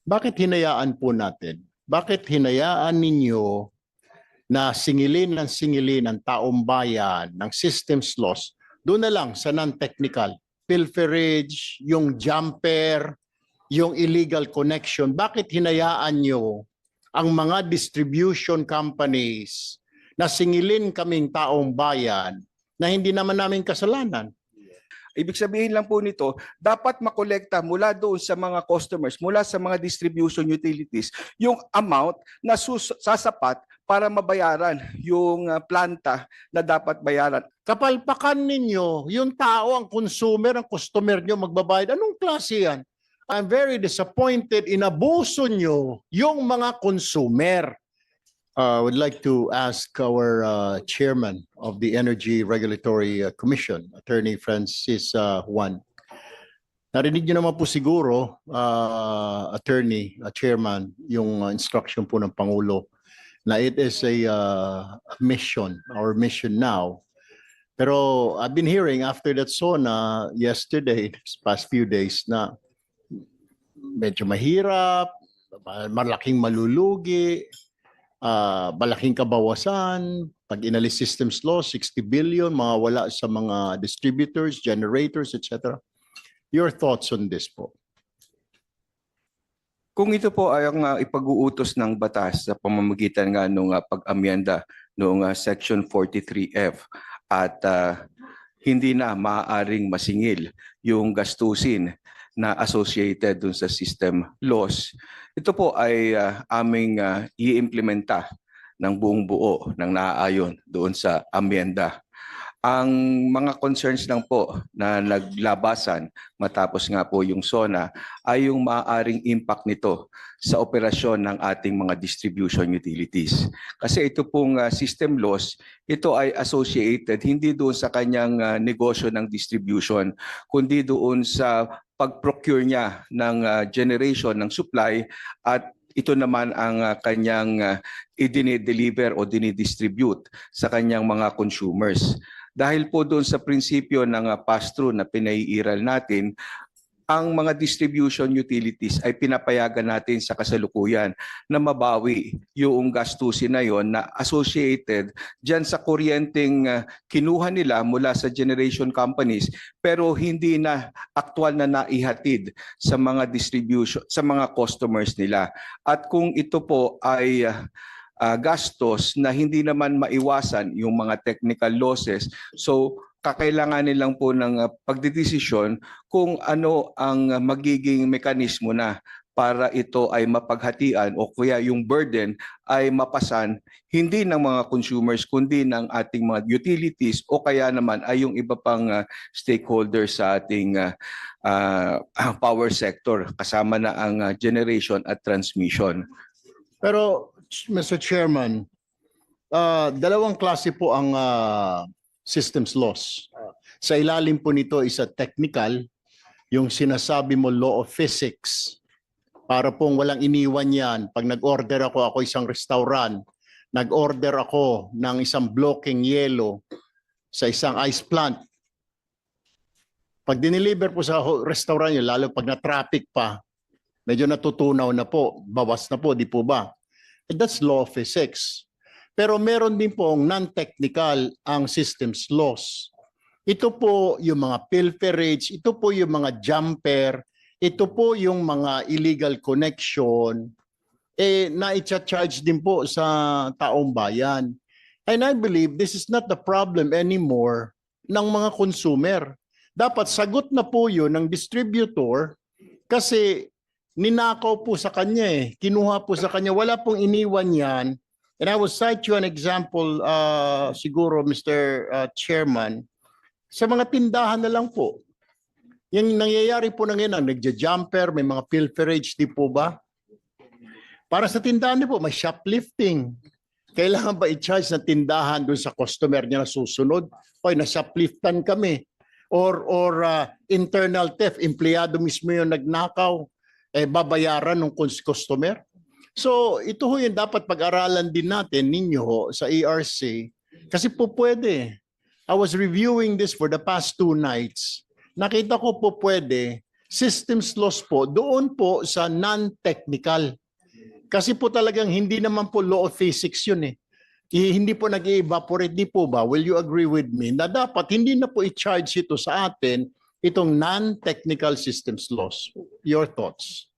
Bakit hinayaan po natin? Bakit hinayaan ninyo na singilin ng taong bayan ng systems loss doon na lang sa non-technical? Pilferage, yung jumper, yung illegal connection. Bakit hinayaan nyo ang mga distribution companies na singilin kaming taong bayan na hindi naman namin kasalanan? Ibig sabihin lang po nito, dapat makolekta mula doon sa mga customers, mula sa mga distribution utilities, yung amount na sasapat para mabayaran yung planta na dapat bayaran. Kapalpakan ninyo, yung tao, ang consumer, ang customer nyo magbabayad. Anong klase yan? I'm very disappointed, inabuso nyo yung mga consumer. I would like to ask our chairman of the Energy Regulatory Commission, Attorney Francis Juan. Narinig niyo naman po siguro, Attorney, Chairman, yung instruction po ng Pangulo na it is a mission, our mission now. Pero I've been hearing after that SONA yesterday, past few days, na medyo mahirap, malaking malulugi, malaking kabawasan, pag inalis systems law, 60 billion, mawawala sa mga distributors, generators, etc. Your thoughts on this po? Kung ito po ay ang ipag-uutos ng batas sa pamamagitan nga nung pag-amyenda noong Section 43F at hindi na maaaring masingil yung gastusin na associated dun sa system loss, ito po ay aming i-implementa ng buong buo ng naaayon doon sa amyenda. Ang mga concerns lang po na naglabasan matapos nga po yung SONA ay yung maaaring impact nito sa operasyon ng ating mga distribution utilities. Kasi ito pong system loss, ito ay associated hindi doon sa kanyang negosyo ng distribution, kundi doon sa pag-procure niya ng generation ng supply at ito naman ang kanyang i-deliver o dinidistribute sa kanyang mga consumers. Dahil po doon sa prinsipyo ng pass-through na pinaiiral natin, ang mga distribution utilities ay pinapayagan natin sa kasalukuyan na mabawi yung gastusin na yon na associated dyan sa kuryenteng kinuha nila mula sa generation companies pero hindi na aktual na naihatid sa mga distribution, sa mga customers nila. At kung ito po ay gastos na hindi naman maiwasan yung mga technical losses. So kakailanganin lang po ng pagdedesisyon kung ano ang magiging mekanismo na para ito ay mapaghatian o kaya yung burden ay mapasan hindi ng mga consumers kundi ng ating mga utilities o kaya naman ay yung iba pang stakeholders sa ating power sector kasama na ang generation at transmission. Pero Mr. Chairman, dalawang klase po ang systems loss. Sa ilalim po nito is a technical, yung sinasabi mo law of physics. Para pong walang iniwan yan. Pag nag-order ako isang restaurant, nag-order ako ng isang blocking yelo sa isang ice plant. Pag dineliver po sa restaurant yun, lalo pag na-traffic pa, medyo natutunaw na po, bawas na po, di po ba? And that's law of physics. Pero meron din po ang non-technical ang systems loss. Ito po yung mga pilferage, ito po yung mga jumper, ito po yung mga illegal connection, na-charge din po sa taong bayan. And I believe this is not the problem anymore ng mga consumer. Dapat sagot na po yun ng distributor kasi ninakaw po sa kanya kinuha po sa kanya, wala pong iniwan yan. And I will cite you an example, siguro Mr. Chairman, sa mga tindahan na lang po. Yung nangyayari po na ngayon, nagja-jumper, may mga pilferage, di po ba? Para sa tindahan di po, may shoplifting. Kailangan ba i-charge na tindahan doon sa customer niya na susunod? Oy, na-shopliftan kami. Or internal theft, empleyado mismo yung nagnakaw, babayaran ng customer. So ito ho yung dapat pag-aralan din natin ninyo sa ERC kasi po pwede. I was reviewing this for the past 2 nights. Nakita ko po pwede systems loss po, doon po sa non-technical. Kasi po talagang hindi naman po law of physics yun eh. Hindi po nag-evaporate, di po ba? Will you agree with me na dapat hindi na po i-charge ito sa atin itong non-technical systems loss? Your thoughts?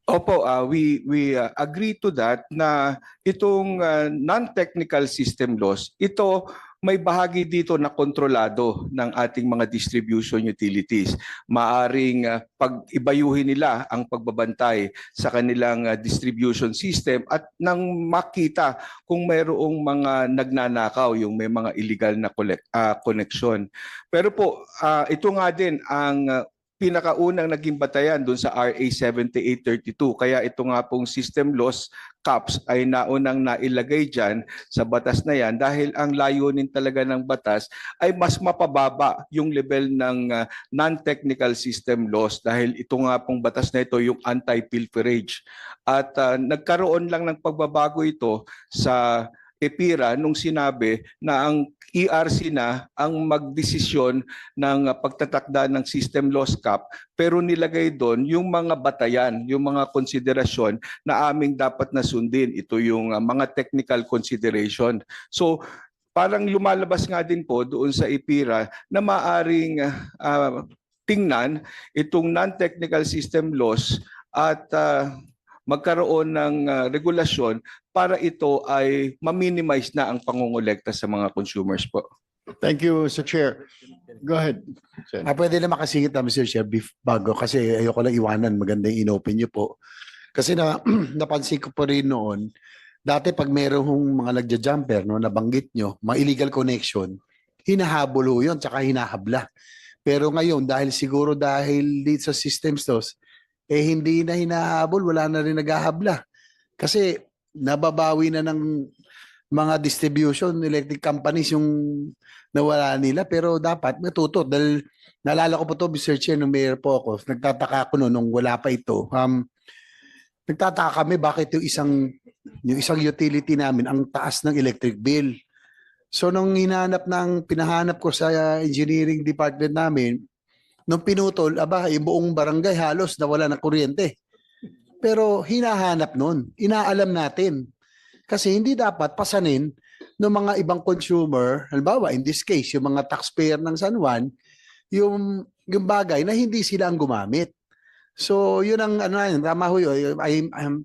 Opo, we agree to that na itong non-technical system loss, ito may bahagi dito na kontrolado ng ating mga distribution utilities. Maaring pag-ibayuhin nila ang pagbabantay sa kanilang distribution system at nang makita kung mayroong mga nagnanakaw, yung may mga illegal na connection. Pero po, ito nga din ang pinakaunang naging batayan doon sa RA 7832. Kaya ito nga pong system loss caps ay naunang nailagay dyan sa batas na yan dahil ang layunin talaga ng batas ay mas mapababa yung level ng non-technical system loss dahil ito nga pong batas na ito yung anti-pilferage. At nagkaroon lang ng pagbabago ito sa EPIRA nung sinabi na ang ERC na ang magdesisyon ng pagtatakda ng system loss cap pero nilagay doon yung mga batayan, yung mga konsiderasyon na aming dapat na sundin. Ito yung mga technical consideration. So parang lumalabas nga din po doon sa EPIRA na maaring tingnan itong non-technical system loss at magkaroon ng regulasyon para ito ay ma-minimize na ang pangongolekta sa mga consumers po. Thank you, Mr. Chair. Go ahead. Sen. Pwede na makasingit na, Mr. Chair, bago kasi ayoko lang iwanan. Maganda yung inopen niyo po. Kasi napansin ko po rin noon, dati pag merong mga nagja-jumper, no, nabanggit nyo, mga illegal connection, hinahabol ho yun, tsaka hinahabla. Pero ngayon, dahil dito sa systems tos, hindi na hinahabol, wala na rin naghahabla. Kasi nababawi na ng mga distribution electric companies yung nawala nila, pero dapat matuto dahil naalala ko po to, Mr. Chair, nung mayor po ako, nagtataka ako noon nung wala pa ito. Nagtataka kami bakit yung isang utility namin ang taas ng electric bill. So nung pinahanap ko sa engineering department namin, nung pinutol, yung buong barangay halos nawala ng kuryente. Pero hinahanap nun, inaalam natin. Kasi hindi dapat pasanin ng mga ibang consumer, halimbawa in this case, yung mga taxpayer ng San Juan, yung bagay na hindi sila ang gumamit. So yun ang tama ho yun.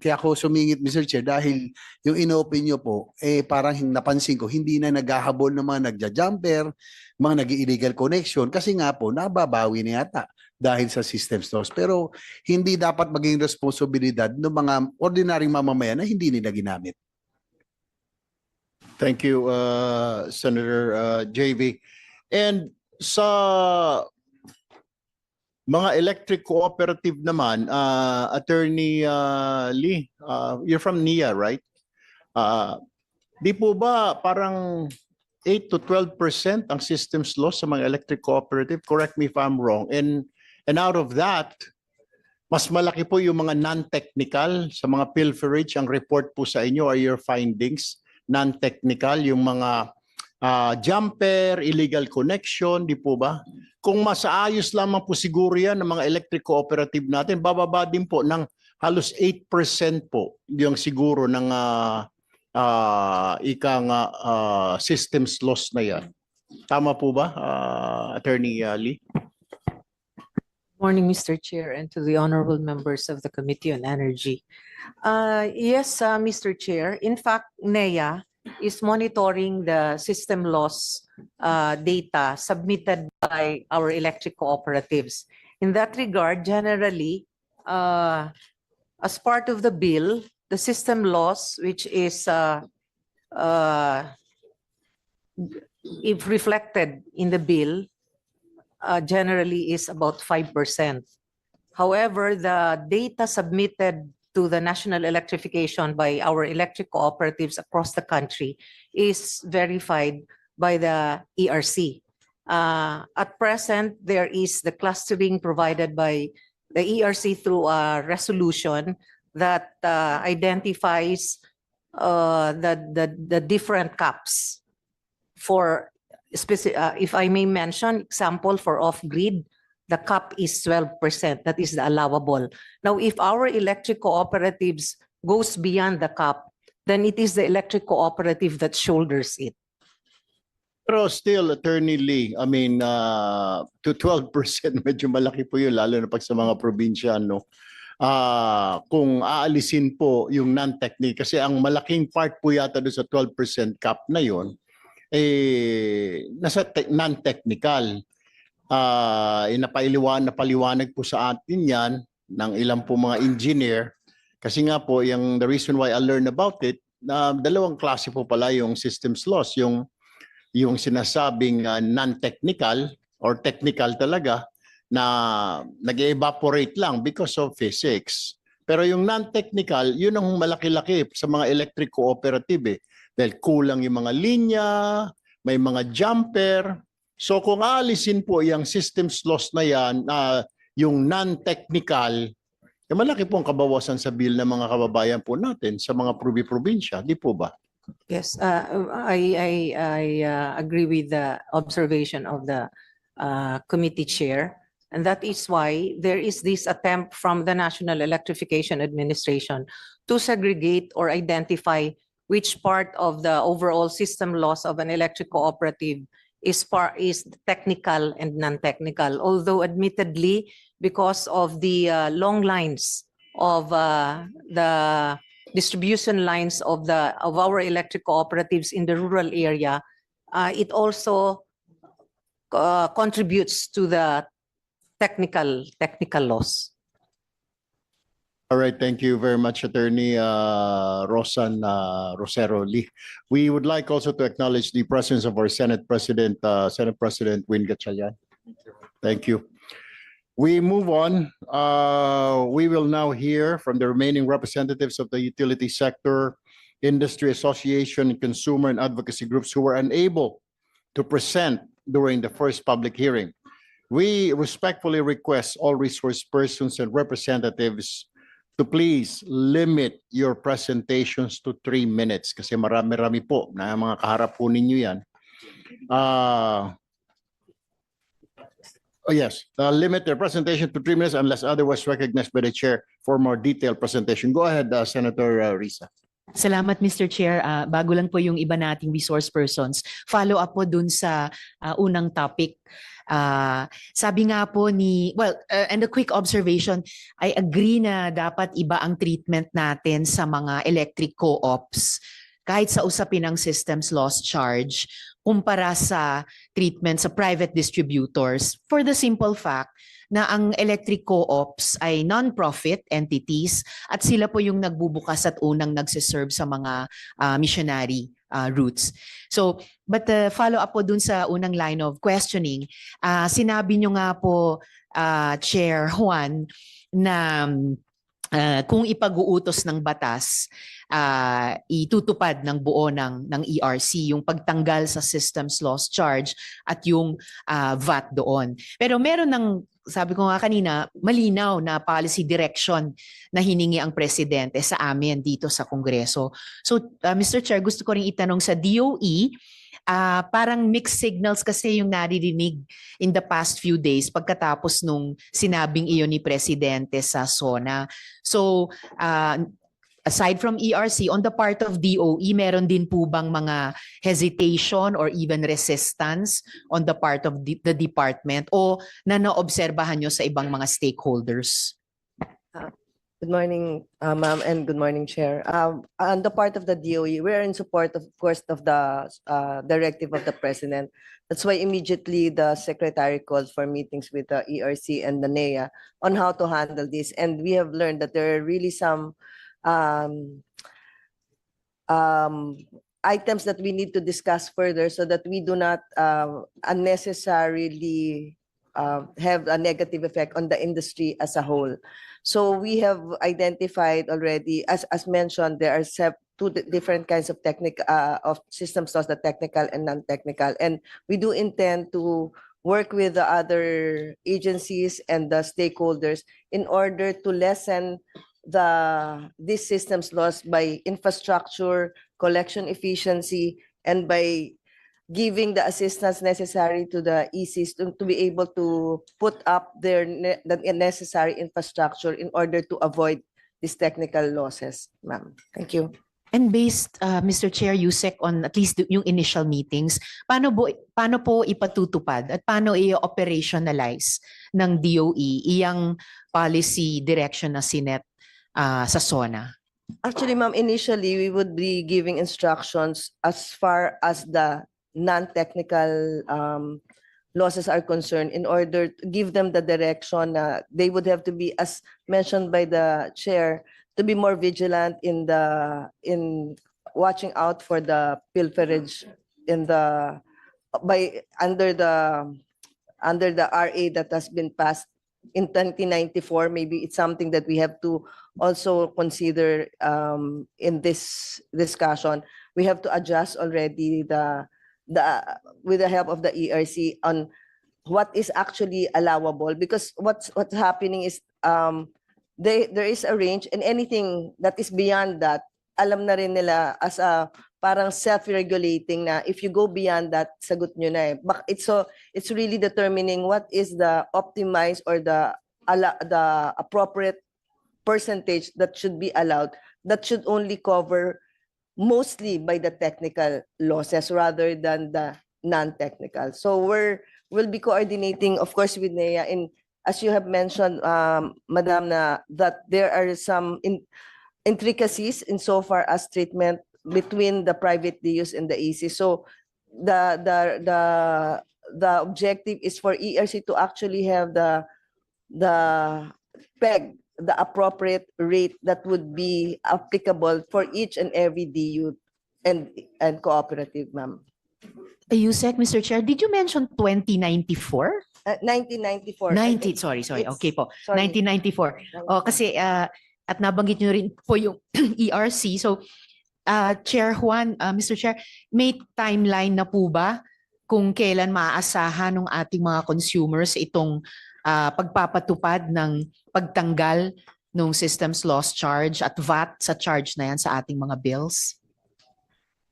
Kaya ako sumingit, Mr. Chair, dahil yung inopen nyo po, parang napansin ko, hindi na naghahabol ng mga nagja-jumper, mga nag-illegal connection, kasi nga po, nababawi na yata dahil sa system stores. Pero hindi dapat maging responsibilidad ng mga ordinaryong mamamayan na hindi nila ginamit. Thank you, Senator JV. And sa mga electric cooperative naman, Attorney Lee, you're from NIA, right? Di po ba parang 8 to 12% ang systems loss sa mga electric cooperative? Correct me if I'm wrong. And out of that, mas malaki po yung mga non-technical sa mga pilferage. Ang report po sa inyo are your findings. Non-technical, yung mga jumper, illegal connection, di po ba? Kung masaayos lamang po siguro yan ng mga electric cooperative natin, bababa din po ng halos 8% po yung siguro ng systems loss na yan. Tama po ba, Attorney Lee? Morning, Mr. Chair, and to the honorable members of the Committee on Energy. Yes, Mr. Chair. In fact, NEA is monitoring the system loss data submitted by our electric cooperatives. In that regard, generally, as part of the bill, the system loss, which is if reflected in the bill, generally is about 5%. However, the data submitted to the national electrification by our electric cooperatives across the country is verified by the ERC. At present, there is the clustering provided by the ERC through a resolution that identifies the different caps for specific, if I may mention, example for off-grid, the cap is 12%. That is the allowable. Now, if our electric cooperatives goes beyond the cap, then it is the electric cooperative that shoulders it. Pero still, Attorney Lee, I mean, to 12%, medyo malaki po yun, lalo na pag sa mga probinsya, no? Kung aalisin po yung non-technical, kasi ang malaking part po yata doon sa 12% cap na yun, nasa non-technical. Napaliwanag po sa atin yan ng ilang po mga engineer, kasi nga po, the reason why I learned about it, dalawang klase po pala yung systems loss, yung sinasabing non-technical or technical talaga na nag-evaporate lang because of physics. Pero yung non-technical, yun ang malaki-laki sa mga electric cooperative eh. Dahil kulang yung mga linya, may mga jumper. So kung aalisin po yung systems loss na yan, yung non-technical, malaki po ang kabawasan sa bill ng mga kababayan po natin sa mga probinsya. Di po ba? Yes, I agree with the observation of the committee chair. And that is why there is this attempt from the National Electrification Administration to segregate or identify which part of the overall system loss of an electric cooperative is technical and non-technical. Although admittedly, because of the long lines of the distribution lines of our electric cooperatives in the rural area, it also contributes to the technical loss. All right, thank you very much, Attorney Rosan Rosero Lee. We would like also to acknowledge the presence of our Senate President Win Gatchalian. Thank you. We move on. We will now hear from the remaining representatives of the utility sector, industry association, and consumer and advocacy groups who were unable to present during the first public hearing. We respectfully request all resource persons and representatives to please limit your presentations to 3 minutes kasi marami-rami po na mga kaharap po ninyo yan. Yes, limit their presentation to 3 minutes unless otherwise recognized by the chair for more detailed presentation. Go ahead, Senator Risa. Salamat, Mr. Chair. Bago lang po yung iba nating resource persons, follow up po dun sa unang topic. Sabi nga po and a quick observation, I agree na dapat iba ang treatment natin sa mga electric co-ops kahit sa usapin ng systems loss charge kumpara sa treatment sa private distributors for the simple fact na ang electric co-ops ay non-profit entities at sila po yung nagbubukas at unang nagsiserve sa mga missionary routes. So, but follow up po dun sa unang line of questioning, sinabi nyo nga po, Chair Juan, na kung ipag-uutos ng batas, itutupad ng buo ng ERC yung pagtanggal sa systems loss charge at yung VAT doon. Pero meron ng, sabi ko nga kanina, malinaw na policy direction na hiningi ang presidente sa amin dito sa Kongreso. So, Mr. Chair, gusto ko rin itanong sa DOE, parang mixed signals kasi yung naririnig in the past few days pagkatapos nung sinabing iyon ni Presidente sa SONA. So, aside from ERC, on the part of DOE, meron din po bang mga hesitation or even resistance on the part of the department o na naobserbahan nyo sa ibang mga stakeholders? Good morning, ma'am, and good morning, Chair. On the part of the DOE, we're in support, of course, of the directive of the President. That's why immediately the Secretary called for meetings with the ERC and the NEA on how to handle this. And we have learned that there are really some items that we need to discuss further so that we do not unnecessarily have a negative effect on the industry as a whole. So we have identified already, as mentioned, there are two different kinds of of systems loss, the technical and non-technical. And we do intend to work with the other agencies and the stakeholders in order to lessen these systems loss by infrastructure, collection efficiency, and by giving the assistance necessary to the ECs to be able to put up the necessary infrastructure in order to avoid these technical losses, ma'am. Thank you. And based, Mr. Chair, Yusek, on at least yung initial meetings, paano po ipatutupad at paano i-operationalize ng DOE iyang policy direction na sinet sa SONA? Actually, ma'am, initially, we would be giving instructions as far as the non-technical losses are concerned in order to give them the direction na they would have to be, as mentioned by the chair, to be more vigilant in watching out for the pilferage under the RA that has been passed in 2094. Maybe it's something that we have to also consider in this discussion. We have to adjust already with the help of the ERC on what is actually allowable, because what's happening is there is a range, and anything that is beyond that, alam na rin nila as a parang self-regulating na if you go beyond that, sagot nyo na eh. It's really determining what is the optimized or the appropriate percentage that should be allowed, that should only cover mostly by the technical losses rather than the non-technical. So we'll be coordinating, of course, with NEA, and as you have mentioned, Madam, that there are some intricacies insofar as treatment between the private DUs and the EC. So the objective is for ERC to actually have the appropriate rate that would be applicable for each and every DU and cooperative, ma'am. Yusek, Mr. Chair, did you mention 2094? 1994. sorry. It's- Okay po. sorry. 1994. Kasi at nabanggit nyo rin po yung ERC. So, Chair Juan, Mr. Chair, may timeline na po ba kung kailan maaasahan ng ating mga consumers itong pagpapatupad ng pagtanggal ng systems loss charge at VAT sa charge na yan sa ating mga bills?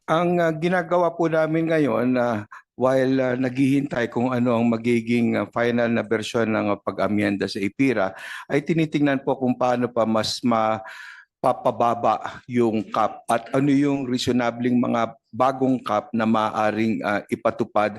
Ang ginagawa po namin ngayon, while naghihintay kung ano ang magiging final na version ng pag-amyenda sa IPIRA, ay tinitingnan po kung paano pa mas mapapababa yung cap at ano yung reasonabling mga bagong cap na maaaring ipatupad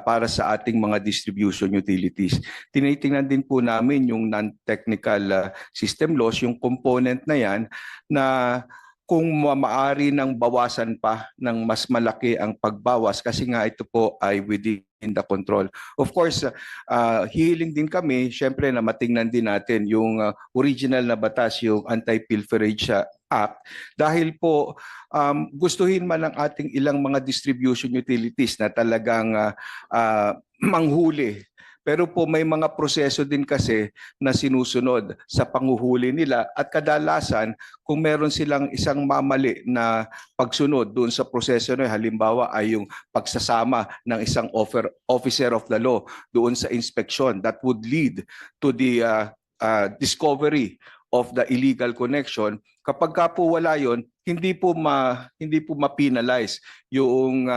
para sa ating mga distribution utilities. Tinitingnan din po namin yung non-technical system loss, yung component na yan na kung maaari ng bawasan pa ng mas malaki ang pagbawas kasi nga ito po ay within the control. Of course, hihiling din kami, syempre na matingnan din natin yung original na batas, yung Anti-Pilferage Act. Dahil po gustuhin man ng ating ilang mga distribution utilities na talagang manghuli. Pero po may mga proseso din kasi na sinusunod sa panguhuli nila at kadalasan kung meron silang isang mamali na pagsunod doon sa proseso na halimbawa ay yung pagsasama ng isang officer of the law doon sa inspection, that would lead to the discovery of the illegal connection. Kapag ka po wala yon, hindi po ma-penalize yung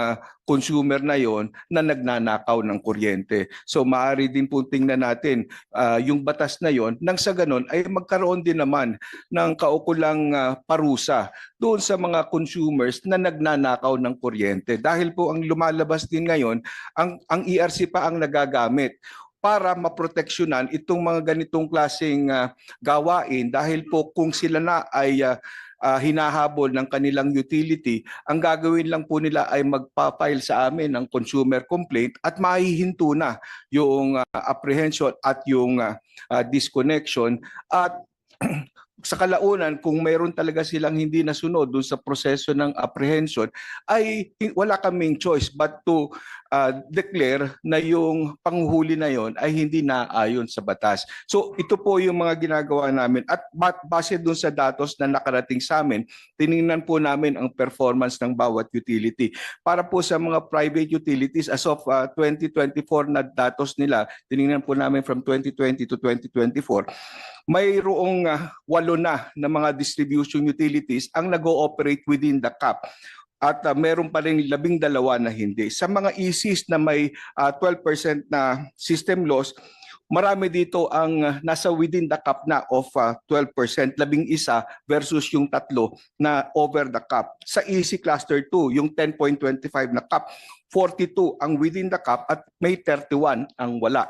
consumer na yon na nagnanakaw ng kuryente. So maaari din po tingnan natin yung batas na yon nang sa ganon ay magkaroon din naman ng kaukulang parusa doon sa mga consumers na nagnanakaw ng kuryente. Dahil po ang lumalabas din ngayon, ang ERC pa ang nagagamit para maproteksyonan itong mga ganitong klaseng gawain dahil po kung sila na ay hinahabol ng kanilang utility, ang gagawin lang po nila ay magpa-file sa amin ng consumer complaint at mahihinto na yung apprehension at yung disconnection at sa kalaunan, kung mayroon talaga silang hindi nasunod doon sa proseso ng apprehension, ay wala kaming choice but to declare na yung panghuli na yon ay hindi naayon sa batas. So ito po yung mga ginagawa namin at base doon sa datos na nakarating sa amin, tiningnan po namin ang performance ng bawat utility. Para po sa mga private utilities, as of 2024 na datos nila, tiningnan po namin from 2020 to 2024, mayroong 8 na mga distribution utilities ang nag-ooperate within the cap. at meron pa rin 12 na hindi. Sa mga ECs na may 12% na system loss, marami dito ang nasa within the cap na of 12%, 11 versus yung 3 na over the cap. Sa EC Cluster 2, yung 10.25 na cap, 42 ang within the cap at may 31 ang wala.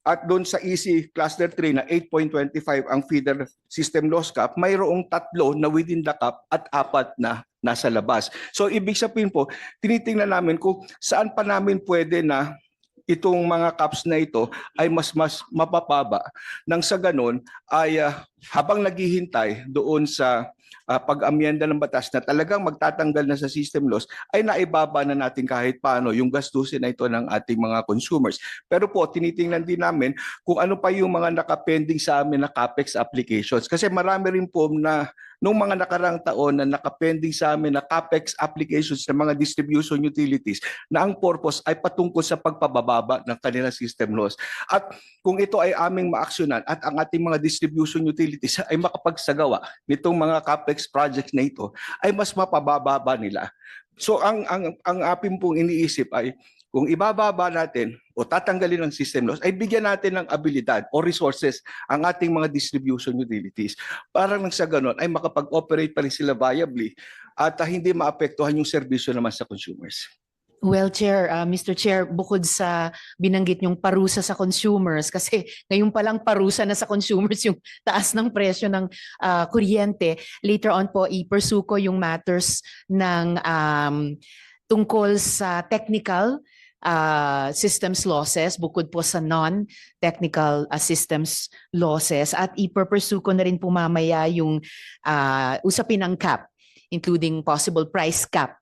At doon sa EC Cluster 3 na 8.25 ang feeder system loss cap, mayroong 3 na within the cap at 4 na nasa labas. So ibig sabihin po, tinitingnan namin kung saan pa namin pwede na itong mga caps na ito ay mas mapapaba nang sa ganun ay habang naghihintay doon sa pag-amyenda ng batas na talagang magtatanggal na sa system loss, ay naibaba na natin kahit paano yung gastusin na ito ng ating mga consumers. Pero po, tinitingnan din namin kung ano pa yung mga nakapending sa amin na CAPEX applications. Kasi marami rin po na nung mga nakarang taon na nakapending sa amin na CAPEX applications ng mga distribution utilities na ang purpose ay patungkol sa pagpababa ng kanilang system loss. At kung ito ay aming maaksyonan at ang ating mga distribution utilities ay makapagsagawa nitong mga CAPEX projects na ito, ay mas mapababa nila. So ang apin pong iniisip ay kung ibababa natin o tatanggalin ng system loss, ay bigyan natin ng abilidad o resources ang ating mga distribution utilities para nang sa ganon ay makapag-operate pa rin sila viably at hindi maapektuhan yung serbisyo naman sa consumers. Well, Chair, Mr. Chair, bukod sa binanggit yung parusa sa consumers, kasi ngayon palang parusa na sa consumers yung taas ng presyo ng kuryente, later on po i-pursue ko yung matters ng tungkol sa technical systems losses bukod po sa non-technical systems losses at i-pursue ko na rin po mamaya yung usapin ng cap, including possible price cap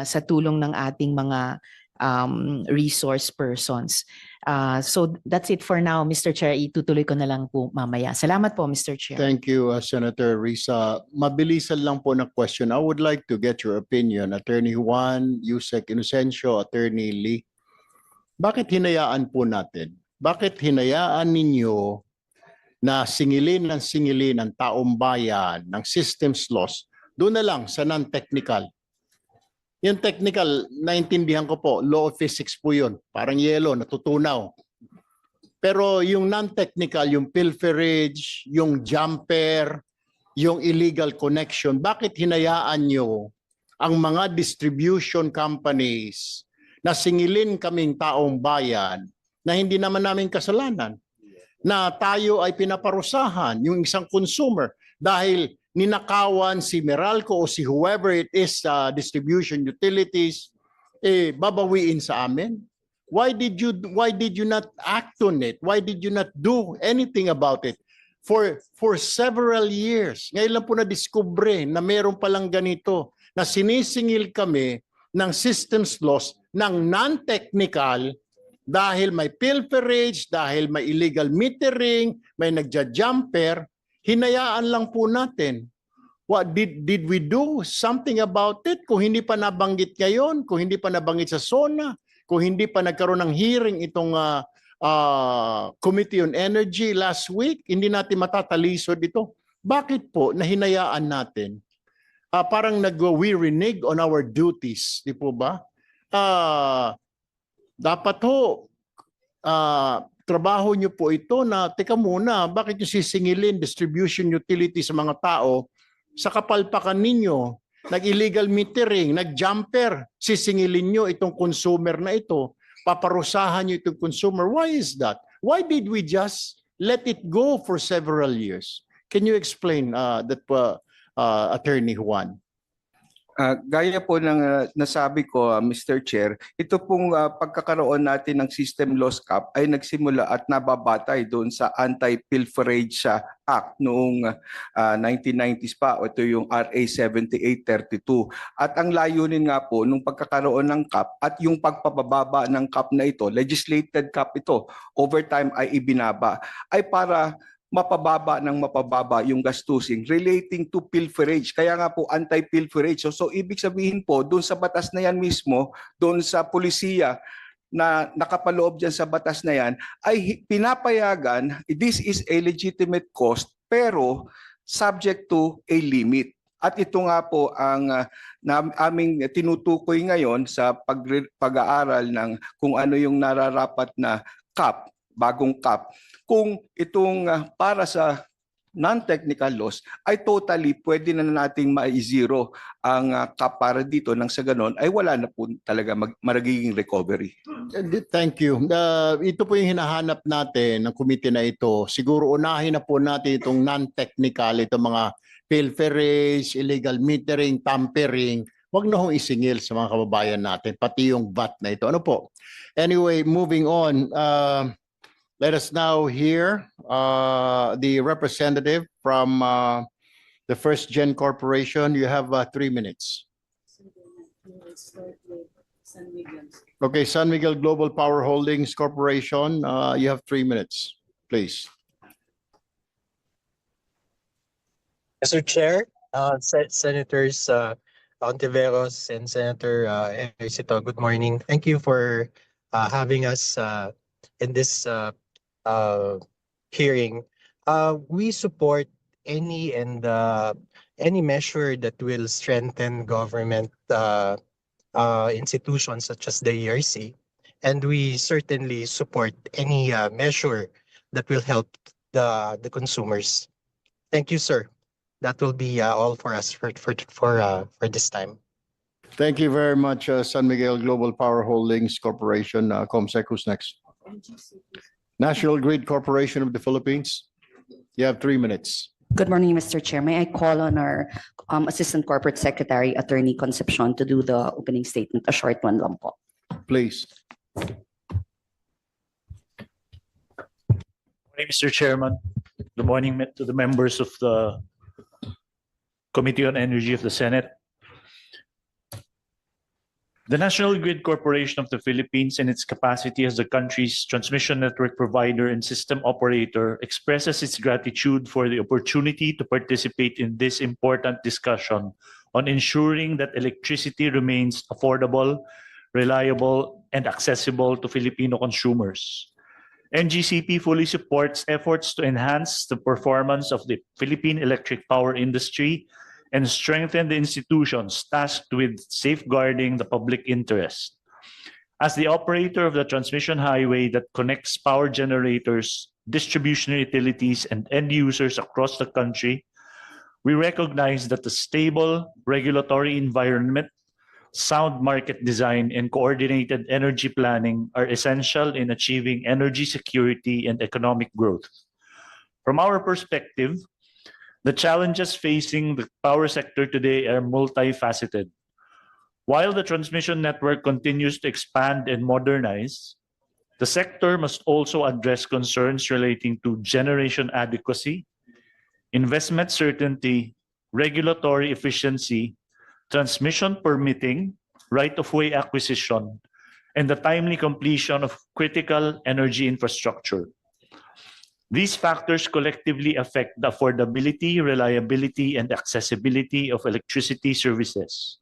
sa tulong ng ating mga resource persons. So that's it for now, Mr. Chair. Itutuloy ko na lang po mamaya. Salamat po, Mr. Chair. Thank you, Senator Risa. Mabilisan lang po na question. I would like to get your opinion. Attorney Juan, Yusek Inocencio, Attorney Lee. Bakit hinayaan po natin? Bakit hinayaan ninyo na singilin ng taong bayan ng systems loss doon na lang sa non-technical? Yung technical, naintindihan ko po, law of physics po yun. Parang yelo, natutunaw. Pero yung non-technical, yung pilferage, yung jumper, yung illegal connection, bakit hinayaan nyo ang mga distribution companies na singilin kaming taong bayan na hindi naman namin kasalanan? Na tayo ay pinaparusahan, yung isang consumer, dahil ninakawan si Meralco o si whoever it is sa distribution utilities, babawiin sa amin? Why did you not act on it? Why did you not do anything about it? For several years, ngayon lang po na-discover na meron palang ganito, na sinisingil kami ng systems loss ng non-technical dahil may pilferage, dahil may illegal metering, may nagja-jumper. Hinayaan lang po natin. What did we do something about it? Kung hindi pa nabanggit ngayon, kung hindi pa nabanggit sa SONA, kung hindi pa nagkaroon ng hearing itong Committee on Energy last week, hindi natin matatalisod ito. Bakit po nahinayaan natin? Parang we renege on our duties, di po ba? Dapat ho, trabaho nyo po ito na, teka muna, bakit nyo sisingilin distribution utility sa mga tao sa kapalpakan ninyo? Nag-illegal metering, nag-jumper, sisingilin nyo itong consumer na ito, paparusahan nyo itong consumer. Why is that? Why did we just let it go for several years? Can you explain that, Attorney Juan? Gaya po ng nasabi ko, Mr. Chair, ito pong pagkakaroon natin ng system loss cap ay nagsimula at nababatay doon sa Anti-Pilferage Act noong 1990s pa. Ito yung RA 7832. At ang layunin nga po nung pagkakaroon ng cap at yung pagpapababa ng cap na ito, legislated cap ito, over time ay ibinaba, ay para mapababa yung gastusin relating to pilferage. Kaya nga po anti-pilferage. So ibig sabihin po, doon sa batas na yan mismo, doon sa pulisiya na nakapaloob dyan sa batas na yan, ay pinapayagan, this is a legitimate cost, pero subject to a limit. At ito nga po ang aming tinutukoy ngayon sa pag-aaral ng kung ano yung nararapat na cap, bagong cap. Kung itong para sa non-technical loss ay totally pwede na nating ma-zero ang cap para dito nang sa ganon ay wala na po talaga magiging recovery. Thank you. Ito po yung hinahanap natin ng committee na ito. Siguro unahin na po natin itong non-technical, itong mga pilferage, illegal metering, tampering. Wag na hong isingil sa mga kababayan natin, pati yung VAT na ito. Ano po? Anyway, moving on. Let us now hear the representative from the First Gen Corporation. You have 3 minutes. Okay, San Miguel Global Power Holdings Corporation, you have 3 minutes, please. Mr. Chair, Senators Ontiveros and Senator Ejercito, good morning. Thank you for having us in this hearing. We support any measure that will strengthen government institutions such as the ERC, and we certainly support any measure that will help the consumers. Thank you, sir. That will be all for us for this time. Thank you very much, San Miguel Global Power Holdings Corporation. Comsec, who's next? National Grid Corporation of the Philippines. You have 3 minutes. Good morning, Mr. Chair. May I call on our Assistant Corporate Secretary, Attorney Concepcion, to do the opening statement, a short one lang po. Please. Morning, Mr. Chairman. Good morning to the members of the Committee on Energy of the Senate. The National Grid Corporation of the Philippines, in its capacity as the country's transmission network provider and system operator, expresses its gratitude for the opportunity to participate in this important discussion on ensuring that electricity remains affordable, reliable, and accessible to Filipino consumers. NGCP fully supports efforts to enhance the performance of the Philippine electric power industry and strengthen the institutions tasked with safeguarding the public interest. As the operator of the transmission highway that connects power generators, distribution utilities, and end users across the country, we recognize that the stable regulatory environment, sound market design, and coordinated energy planning are essential in achieving energy security and economic growth. From our perspective, the challenges facing the power sector today are multifaceted. While the transmission network continues to expand and modernize, the sector must also address concerns relating to generation adequacy, investment certainty, regulatory efficiency, transmission permitting, right-of-way acquisition, and the timely completion of critical energy infrastructure. These factors collectively affect the affordability, reliability, and accessibility of electricity services.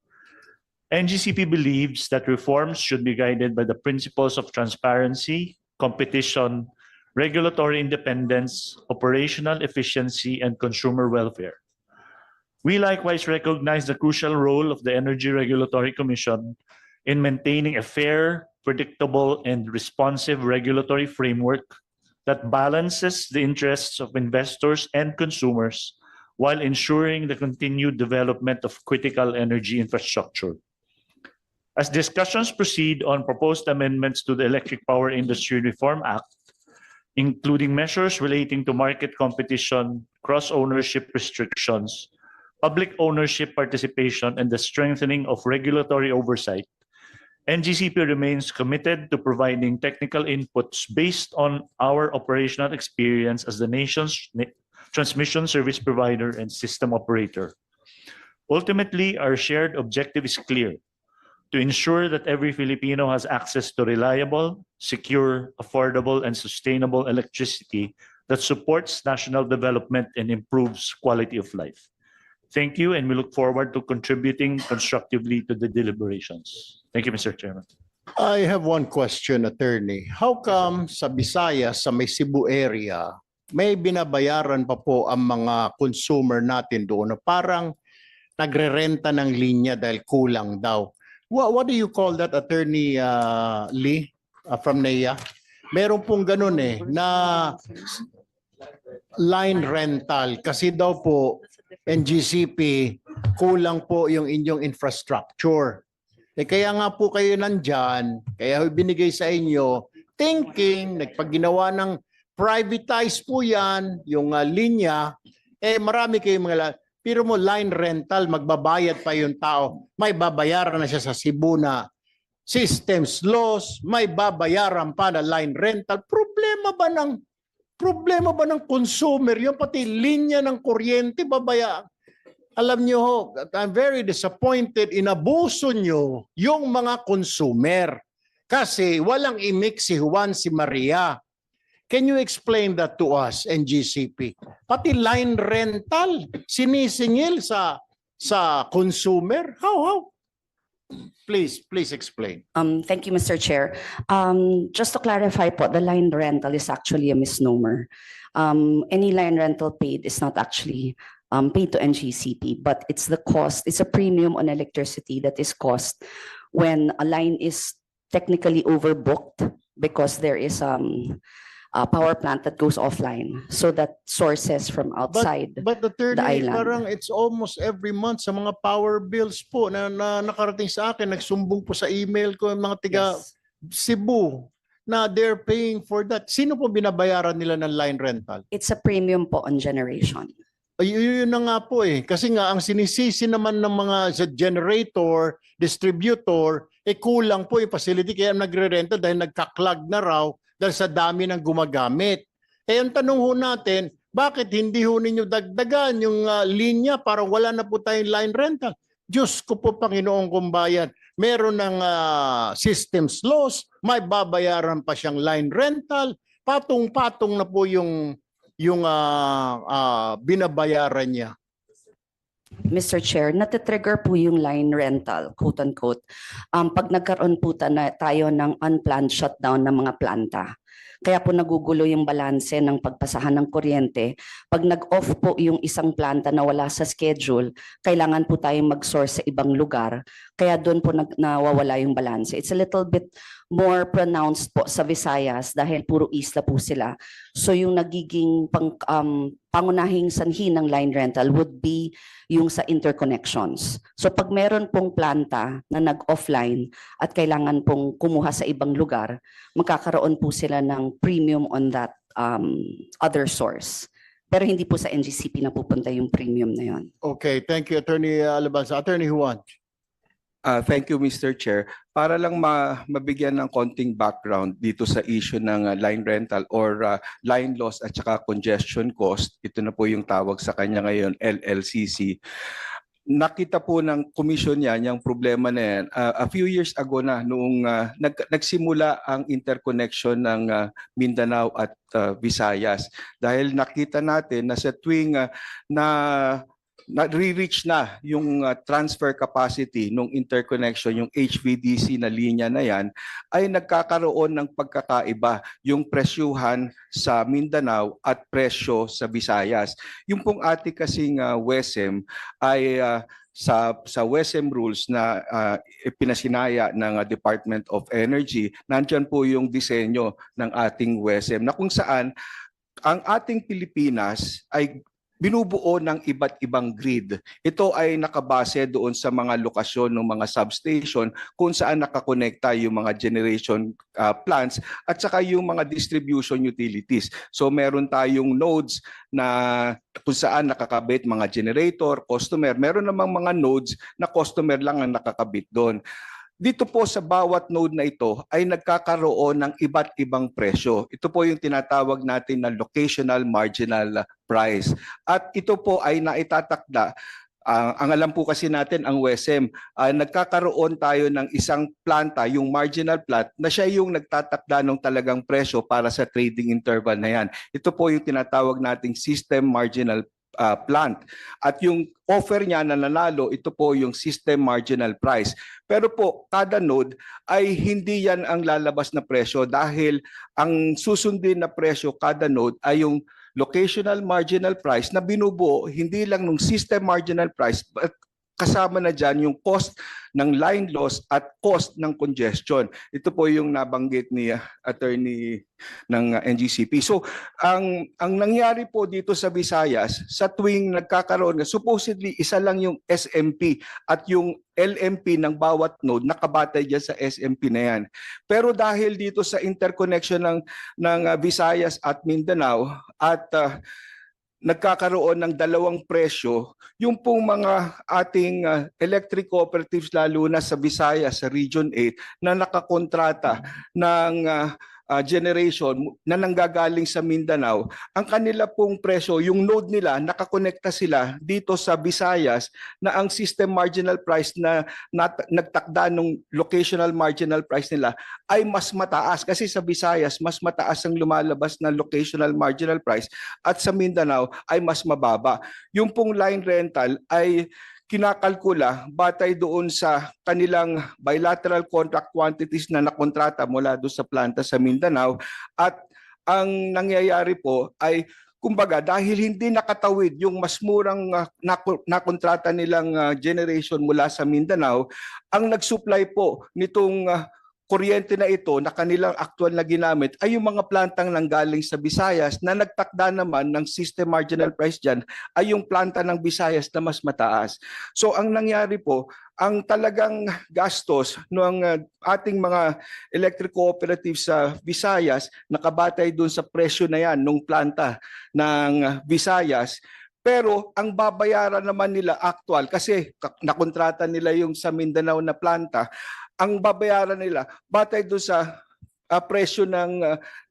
NGCP believes that reforms should be guided by the principles of transparency, competition, regulatory independence, operational efficiency, and consumer welfare. We likewise recognize the crucial role of the Energy Regulatory Commission in maintaining a fair, predictable, and responsive regulatory framework that balances the interests of investors and consumers while ensuring the continued development of critical energy infrastructure. As discussions proceed on proposed amendments to the Electric Power Industry Reform Act, including measures relating to market competition, cross-ownership restrictions, public ownership participation, and the strengthening of regulatory oversight, NGCP remains committed to providing technical inputs based on our operational experience as the nation's transmission service provider and system operator. Ultimately, our shared objective is clear: to ensure that every Filipino has access to reliable, secure, affordable, and sustainable electricity that supports national development and improves quality of life. Thank you, and we look forward to contributing constructively to the deliberations. Thank you, Mr. Chairman. I have one question, attorney. How come sa Visayas, sa may Cebu area, may binabayaran pa po ang mga consumer natin doon na parang nagre-renta ng linya dahil kulang daw. What do you call that, Attorney Lee from NEA? Meron pong ganun na line rental kasi daw po NGCP kulang po yung inyong infrastructure. Kaya nga po kayo nandyan, kaya binigay sa inyo, thinking, nagpaginawa ng privatize po yan, yung linya, marami kayong pero mo line rental, magbabayad pa yung tao, may babayaran na siya sa Cebu na systems loss, may babayaran pa na line rental. Problema ba ng consumer? Yung pati linya ng kuryente, babaya. Alam nyo ho, I'm very disappointed, inabuso nyo yung mga consumer. Kasi walang imik si Juan, si Maria. Can you explain that to us, NGCP? Pati line rental, sinisingil sa consumer? How? Please explain. Thank you, Mr. Chair. Just to clarify po, the line rental is actually a misnomer. Any line rental paid is not actually paid to NGCP, but it's the cost, it's a premium on electricity that is cost when a line is technically overbooked because there is a power plant that goes offline, so that sources from outside. But Attorney, island. parang it's almost every month sa mga power bills po na nakarating sa akin, nagsumbong po sa email ko yung mga tiga Yes. Cebu na they're paying for that. Sino po binabayaran nila ng line rental? It's a premium po on generation. Yun na nga po Kasi nga ang sinisisi naman ng mga sa generator, distributor, kulang po yung facility kaya nagre-renta dahil nagka-clog na raw dahil sa dami ng gumagamit. Ang tanong ho natin, bakit hindi ho ninyo dagdagan yung linya para wala na po tayong line rental? Diyos ko po, Panginoong kumbayan, meron ng systems loss, may babayaran pa siyang line rental, patong-patong na po yung binabayaran niya. Mr. Chair, natitrigger po yung line rental, quote-unquote, pag nagkaroon po tayo ng unplanned shutdown ng mga planta. Kaya po nagugulo yung balanse ng pagpasahan ng kuryente. Pag nag-off po yung isang planta na wala sa schedule, kailangan po tayong mag-source sa ibang lugar. Kaya doon po nawawala yung balanse. It's a little bit more pronounced po sa Visayas dahil puro isla po sila. So yung nagiging pangunahing sanhi ng line rental would be yung sa interconnections. So pag meron pong planta na nag-offline at kailangan pong kumuha sa ibang lugar, magkakaroon po sila ng premium on that other source. Pero hindi po sa NGCP na pupunta yung premium na yon. Okay, thank you, Attorney Alabanza. Attorney Juan. Thank you, Mr. Chair. Para lang mabigyan ng konting background dito sa issue ng line rental or line loss at saka congestion cost, ito na po yung tawag sa kanya ngayon, LLCC. Nakita po ng commission yan, yung problema na yan, a few years ago na noong nagsimula ang interconnection ng Mindanao at Visayas. Dahil nakita natin na sa tuwing na-reach na yung transfer capacity ng interconnection, yung HVDC na linya na yan, ay nagkakaroon ng pagkakaiba yung presyuhan sa Mindanao at presyo sa Visayas. Yung pong ating kasing WESM ay sa WESM rules na pinasinaya ng Department of Energy, nandyan po yung disenyo ng ating WESM na kung saan ang ating Pilipinas ay binubuo ng iba't ibang grid. Ito ay nakabase doon sa mga lokasyon ng mga substation kung saan nakakonekta yung mga generation plants at saka yung mga distribution utilities. So meron tayong nodes na kung saan nakakabit mga generator, customer. Meron namang mga nodes na customer lang ang nakakabit doon. Dito po sa bawat node na ito ay nagkakaroon ng iba't ibang presyo. Ito po yung tinatawag natin na locational marginal price. At ito po ay naitatakda. Ang alam po kasi natin, ang WESM, nagkakaroon tayo ng isang planta, yung marginal plant, na siya yung nagtatakda ng talagang presyo para sa trading interval na yan. Ito po yung tinatawag nating system marginal plant. At yung offer niya na nanalo, ito po yung system marginal price. Pero po, kada node ay hindi yan ang lalabas na presyo dahil ang susundin na presyo kada node ay yung locational marginal price na binubuo hindi lang ng system marginal price but kasama na dyan yung cost ng line loss at cost ng congestion. Ito po yung nabanggit ni attorney ng NGCP. So ang nangyari po dito sa Visayas, sa tuwing nagkakaroon, supposedly isa lang yung SMP at yung LMP ng bawat node nakabatay dyan sa SMP na yan. Pero dahil dito sa interconnection ng Visayas at Mindanao at nagkakaroon ng dalawang presyo, yung pong mga ating electric cooperatives lalo na sa Visayas, sa Region 8 na nakakontrata ng generation na nanggagaling sa Mindanao, ang kanila pong presyo, yung node nila, nakakonekta sila dito sa Visayas na ang system marginal price na nagtakda ng locational marginal price nila ay mas mataas kasi sa Visayas mas mataas ang lumalabas na locational marginal price at sa Mindanao ay mas mababa. Yung pong line rental ay kinakalkula batay doon sa kanilang bilateral contract quantities na nakontrata mula doon sa planta sa Mindanao at ang nangyayari po ay kumbaga dahil hindi nakatawid yung mas murang nakontrata nilang generation mula sa Mindanao, ang nagsupply po nitong kuryente na ito na kanilang actual na ginamit ay yung mga plantang nanggaling sa Visayas na nagtakda naman ng system marginal price dyan ay yung planta ng Visayas na mas mataas. So ang nangyari po, ang talagang gastos ng ating mga electric cooperatives sa Visayas nakabatay dun sa presyo na yan ng planta ng Visayas. Pero ang babayaran naman nila actual kasi nakontrata nila yung sa Mindanao na planta, ang babayaran nila batay doon sa presyo ng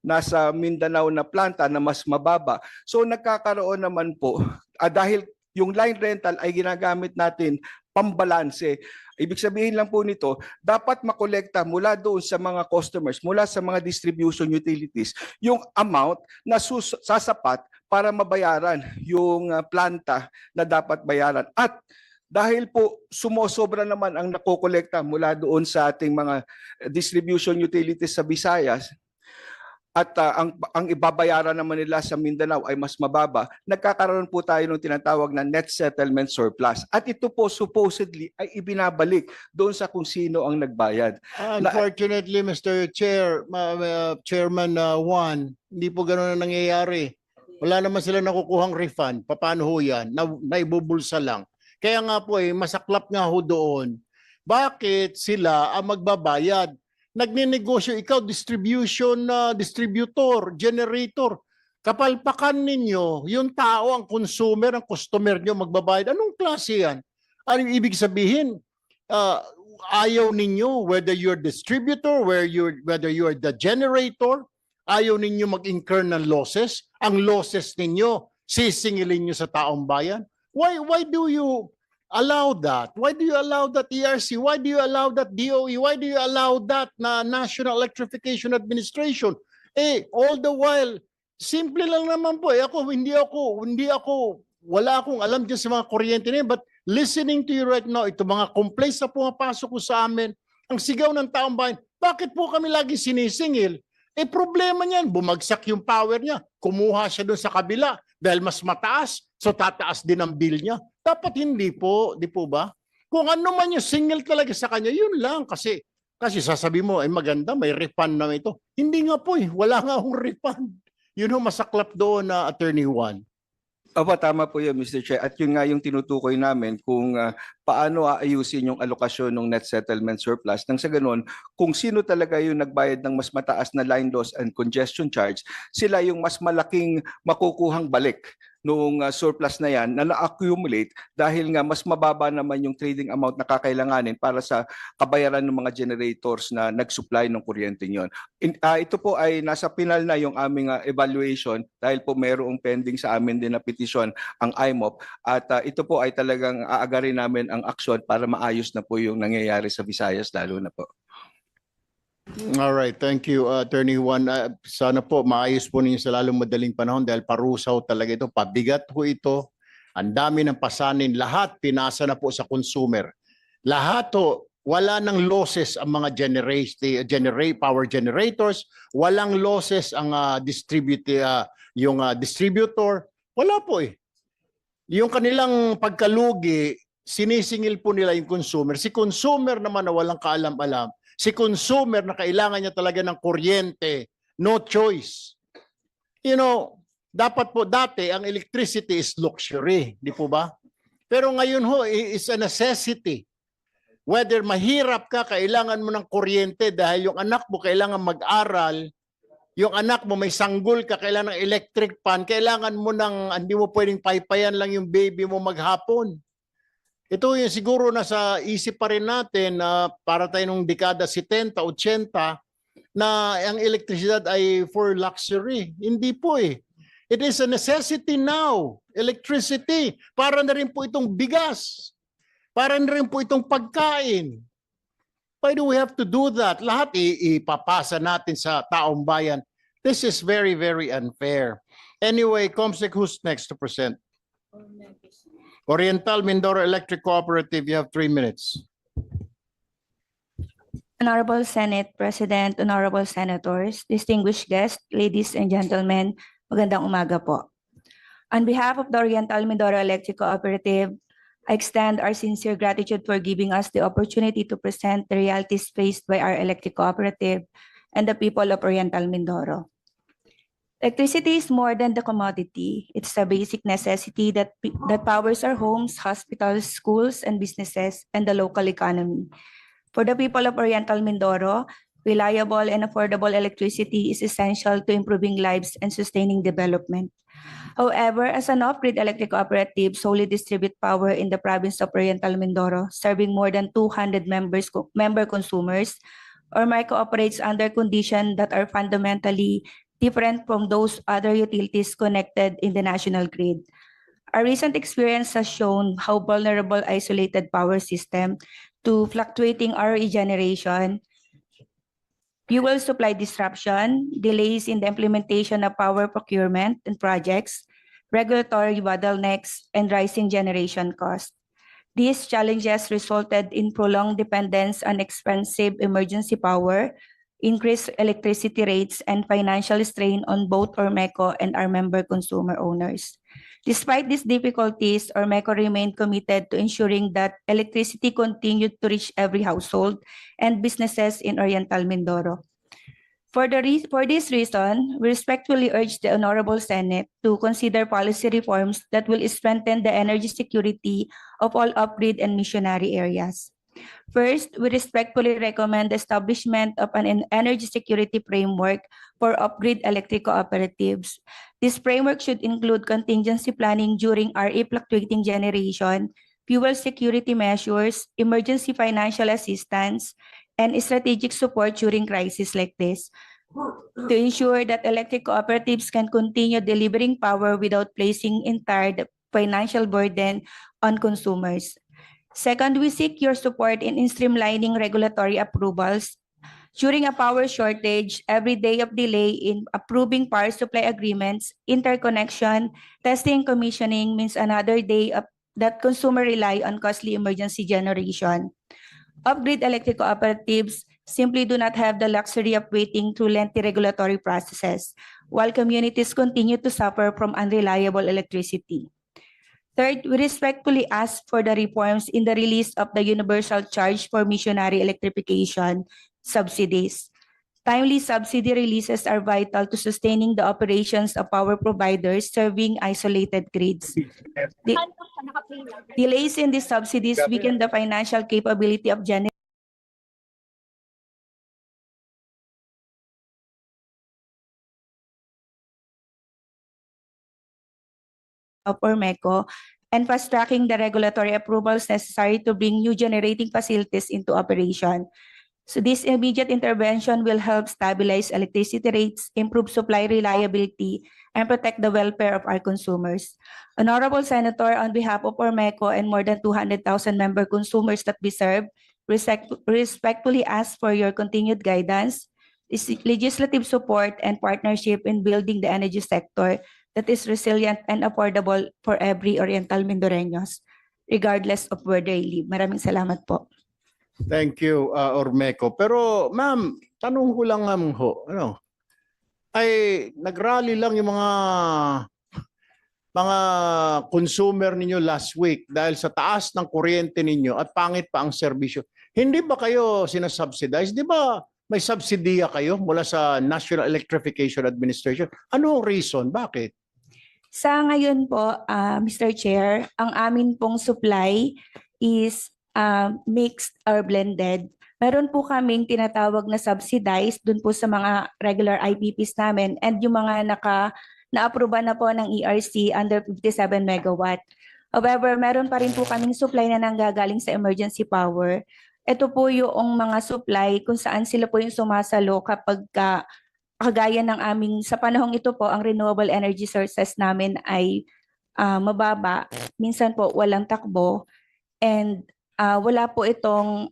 nasa Mindanao na planta na mas mababa. So nagkakaroon naman po dahil yung line rental ay ginagamit natin pambalanse. Ibig sabihin lang po nito, dapat makolekta mula doon sa mga customers, mula sa mga distribution utilities, yung amount na sasapat para mabayaran yung planta na dapat bayaran. At dahil po sumosobra naman ang nakokolekta mula doon sa ating mga distribution utilities sa Visayas at ang ibabayaran naman nila sa Mindanao ay mas mababa, nagkakaroon po tayo ng tinatawag na net settlement surplus. At ito po supposedly ay ibinabalik doon sa kung sino ang nagbayad. Unfortunately, Mr. Chair, Chairman Juan, hindi po ganoon ang nangyayari. Wala naman sila nakukuhang refund. Paano ho yan? Naibubulsa lang. Kaya nga po masaklap nga ho doon. Bakit sila ang magbabayad? Nagninegosyo, ikaw distributor, generator. Kapalpakan ninyo, yung tao, ang consumer, ang customer nyo magbabayad. Anong klase yan? Ano ibig sabihin? Ayaw ninyo, whether you're distributor, whether you're the generator, ayaw ninyo mag-incur ng losses. Ang losses ninyo, sisingilin nyo sa taong bayan. Why do you allow that? Why do you allow that ERC? Why do you allow that DOE? Why do you allow that na National Electrification Administration? All the while, simple lang naman po. Wala akong alam dyan sa mga kuryente na yun, but listening to you right now, ito mga complaints na pumapasok ko sa amin, ang sigaw ng taong bayan, bakit po kami lagi sinisingil? Problema niyan, bumagsak yung power niya, kumuha siya doon sa kabila dahil mas mataas, so tataas din ang bill niya. Dapat hindi po, di po ba? Kung ano man yung single talaga sa kanya, yun lang. Kasi sasabi mo, maganda, may refund na ito. Hindi nga po wala nga akong refund. Yun ang masaklap doon na Attorney Juan. Opo, tama po yun, Mr. Chair. At yun nga yung tinutukoy namin kung paano aayusin yung alokasyon ng net settlement surplus. Nang sa ganun, kung sino talaga yung nagbayad ng mas mataas na line loss and congestion charge, sila yung mas malaking makukuhang balik noong surplus na yan na na-accumulate dahil nga mas mababa naman yung trading amount na kakailanganin para sa kabayaran ng mga generators na nag-supply ng kuryente nyon. Ito po ay nasa final na yung aming evaluation dahil po mayroong pending sa amin din na petisyon ang IMOP at ito po ay talagang aagarin namin ang aksyon para maayos na po yung nangyayari sa Visayas lalo na po. All right, thank you, Attorney Juan. Sana po maayos po ninyo sa lalong madaling panahon dahil parusaw talaga ito. Pabigat po ito. Ang dami ng pasanin. Lahat pinasa na po sa consumer. Lahat po, wala nang losses ang mga power generators. Walang losses ang distributor. Wala po Yung kanilang pagkalugi, sinisingil po nila yung consumer. Si consumer naman na walang kaalam-alam. Si consumer na kailangan niya talaga ng kuryente. No choice. You know, dapat po dati ang electricity is luxury. Di po ba? Pero ngayon ho, is a necessity. Whether mahirap ka, kailangan mo ng kuryente dahil yung anak mo kailangan mag-aral, yung anak mo may sanggol ka, kailangan ng electric fan, kailangan mo ng, hindi mo pwedeng paypayan lang yung baby mo maghapon. Ito yung siguro nasa isip pa rin natin na para tayo nung dekada 70, 80, na ang elektrisidad ay for luxury. Hindi po eh. It is a necessity now. Electricity. Para na rin po itong bigas. Para na rin po itong pagkain. Why do we have to do that? Lahat ipapasa natin sa taong bayan. This is very, very unfair. Anyway, Comsec, who's next to present? Oriental Mindoro Electric Cooperative, you have 3 minutes. Honorable Senate President, Honorable Senators, distinguished guests, ladies and gentlemen, magandang umaga po. On behalf of the Oriental Mindoro Electric Cooperative, I extend our sincere gratitude for giving us the opportunity to present the realities faced by our electric cooperative and the people of Oriental Mindoro. Electricity is more than the commodity. It's a basic necessity that powers our homes, hospitals, schools, and businesses, and the local economy. For the people of Oriental Mindoro, reliable and affordable electricity is essential to improving lives and sustaining development. However, as an off-grid electric cooperative solely distribute power in the province of Oriental Mindoro, serving more than 200 member consumers, ORMECO operates under conditions that are fundamentally different from those other utilities connected in the national grid. Our recent experience has shown how vulnerable isolated power system to fluctuating RE generation, fuel supply disruption, delays in the implementation of power procurement and projects, regulatory bottlenecks, and rising generation costs. These challenges resulted in prolonged dependence on expensive emergency power, increased electricity rates, and financial strain on both ORMECO and our member consumer owners. Despite these difficulties, ORMECO remained committed to ensuring that electricity continued to reach every household and businesses in Oriental Mindoro. For this reason, we respectfully urge the Honorable Senate to consider policy reforms that will strengthen the energy security of all off-grid and missionary areas. First, we respectfully recommend the establishment of an energy security framework for off-grid electric cooperatives. This framework should include contingency planning during RE fluctuating generation, fuel security measures, emergency financial assistance, and strategic support during crises like this, to ensure that electric cooperatives can continue delivering power without placing entire financial burden on consumers. Second, we seek your support in streamlining regulatory approvals. During a power shortage, every day of delay in approving power supply agreements, interconnection, testing, and commissioning means another day that consumer rely on costly emergency generation. Off-grid electric cooperatives simply do not have the luxury of waiting through lengthy regulatory processes, while communities continue to suffer from unreliable electricity. Third, we respectfully ask for the reforms in the release of the universal charge for missionary electrification subsidies. Timely subsidy releases are vital to sustaining the operations of power providers serving isolated grids. Delays in these subsidies weaken the financial capability of ORMECO and fast-tracking the regulatory approvals necessary to bring new generating facilities into operation. So this immediate intervention will help stabilize electricity rates, improve supply reliability, and protect the welfare of our consumers. Honorable Senator, on behalf of ORMECO and more than 200,000 member consumers that we serve, respectfully ask for your continued guidance, legislative support, and partnership in building the energy sector that is resilient and affordable for every Oriental Mindoreños, regardless of where they live. Maraming salamat po. Thank you, Ormeco. Pero ma'am, tanong ko lang ho, ay nagrally lang yung mga mga consumer ninyo last week dahil sa taas ng kuryente ninyo at pangit pa ang serbisyo. Hindi ba kayo sinasubsidize? Di ba may subsidiya kayo mula sa National Electrification Administration? Ano ang reason? Bakit? Sa ngayon po, Mr. Chair, ang amin pong supply is mixed or blended. Meron po kaming tinatawag na subsidized dun po sa mga regular IPPs namin and yung mga na-aproba na po ng ERC under 57 megawatt. However, meron pa rin po kaming supply na nanggagaling sa emergency power. Ito po yung mga supply kung saan sila po yung sumasalo kapag kagaya ng aming, sa panahong ito po, ang renewable energy sources namin ay mababa. Minsan po walang takbo and wala po itong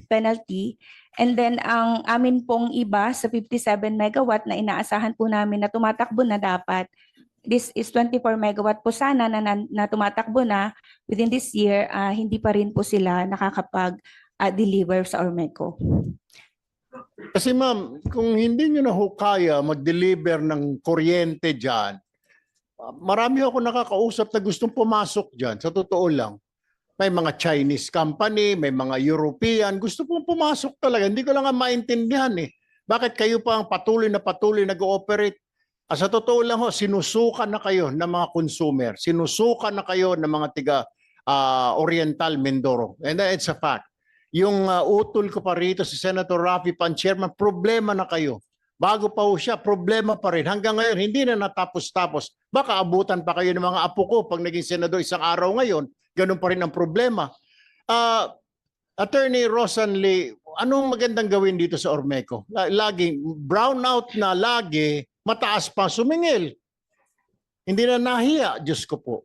penalty. And then ang amin pong iba sa 57 megawatt na inaasahan po namin na tumatakbo na dapat. This is 24 megawatt po sana na tumatakbo na within this year, hindi pa rin po sila nakakapag-deliver sa Ormeco. Kasi ma'am, kung hindi nyo na ho kaya mag-deliver ng kuryente dyan, marami ako nakakausap na gustong pumasok dyan, sa totoo lang. May mga Chinese company, may mga European, gusto pong pumasok talaga. Hindi ko lang nga maintindihan eh. Bakit kayo pa ang patuloy nag-ooperate? Sa totoo lang ho, sinusukan na kayo ng mga consumer. Sinusukan na kayo ng mga tiga Oriental Mindoro. And it's a fact. Yung utol ko pa rito si Senator Raffy Pan-Chairman, problema na kayo. Bago pa ho siya, problema pa rin. Hanggang ngayon, hindi na natapos-tapos. Baka abutan pa kayo ng mga apo ko pag naging senador isang araw ngayon. Ganun pa rin ang problema. Attorney Rosanly, anong magandang gawin dito sa Ormeco? Laging brownout na lagi, mataas pa sumingil. Hindi na nahiya, Diyos ko po.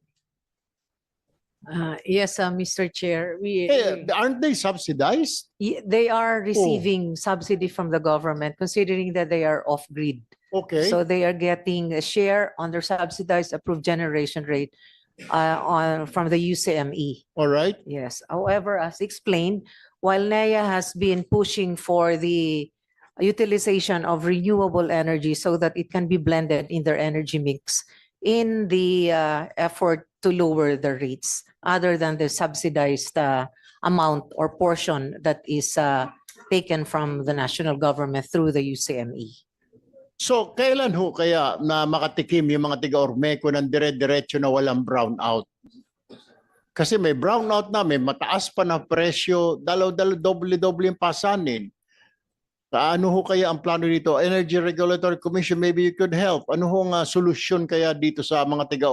Yes, Mr. Chair, Aren't they subsidized? they are receiving subsidy from the government considering that they are off-grid. Okay. So they are getting a share on their subsidized approved generation rate from the UCME. All right. Yes. However, as explained, while NEA has been pushing for the utilization of renewable energy so that it can be blended in their energy mix in the effort to lower the rates other than the subsidized amount or portion that is taken from the national government through the UCME. So, kailan ho kaya na makatikim yung mga tiga-Ormeco ng dire-diretso na walang brownout? Kasi may brownout na, may mataas pa na presyo, doble-doble yung pasanin. Ano ho kaya ang plano dito? Energy Regulatory Commission, maybe you could help. Ano hong solusyon kaya dito sa mga tiga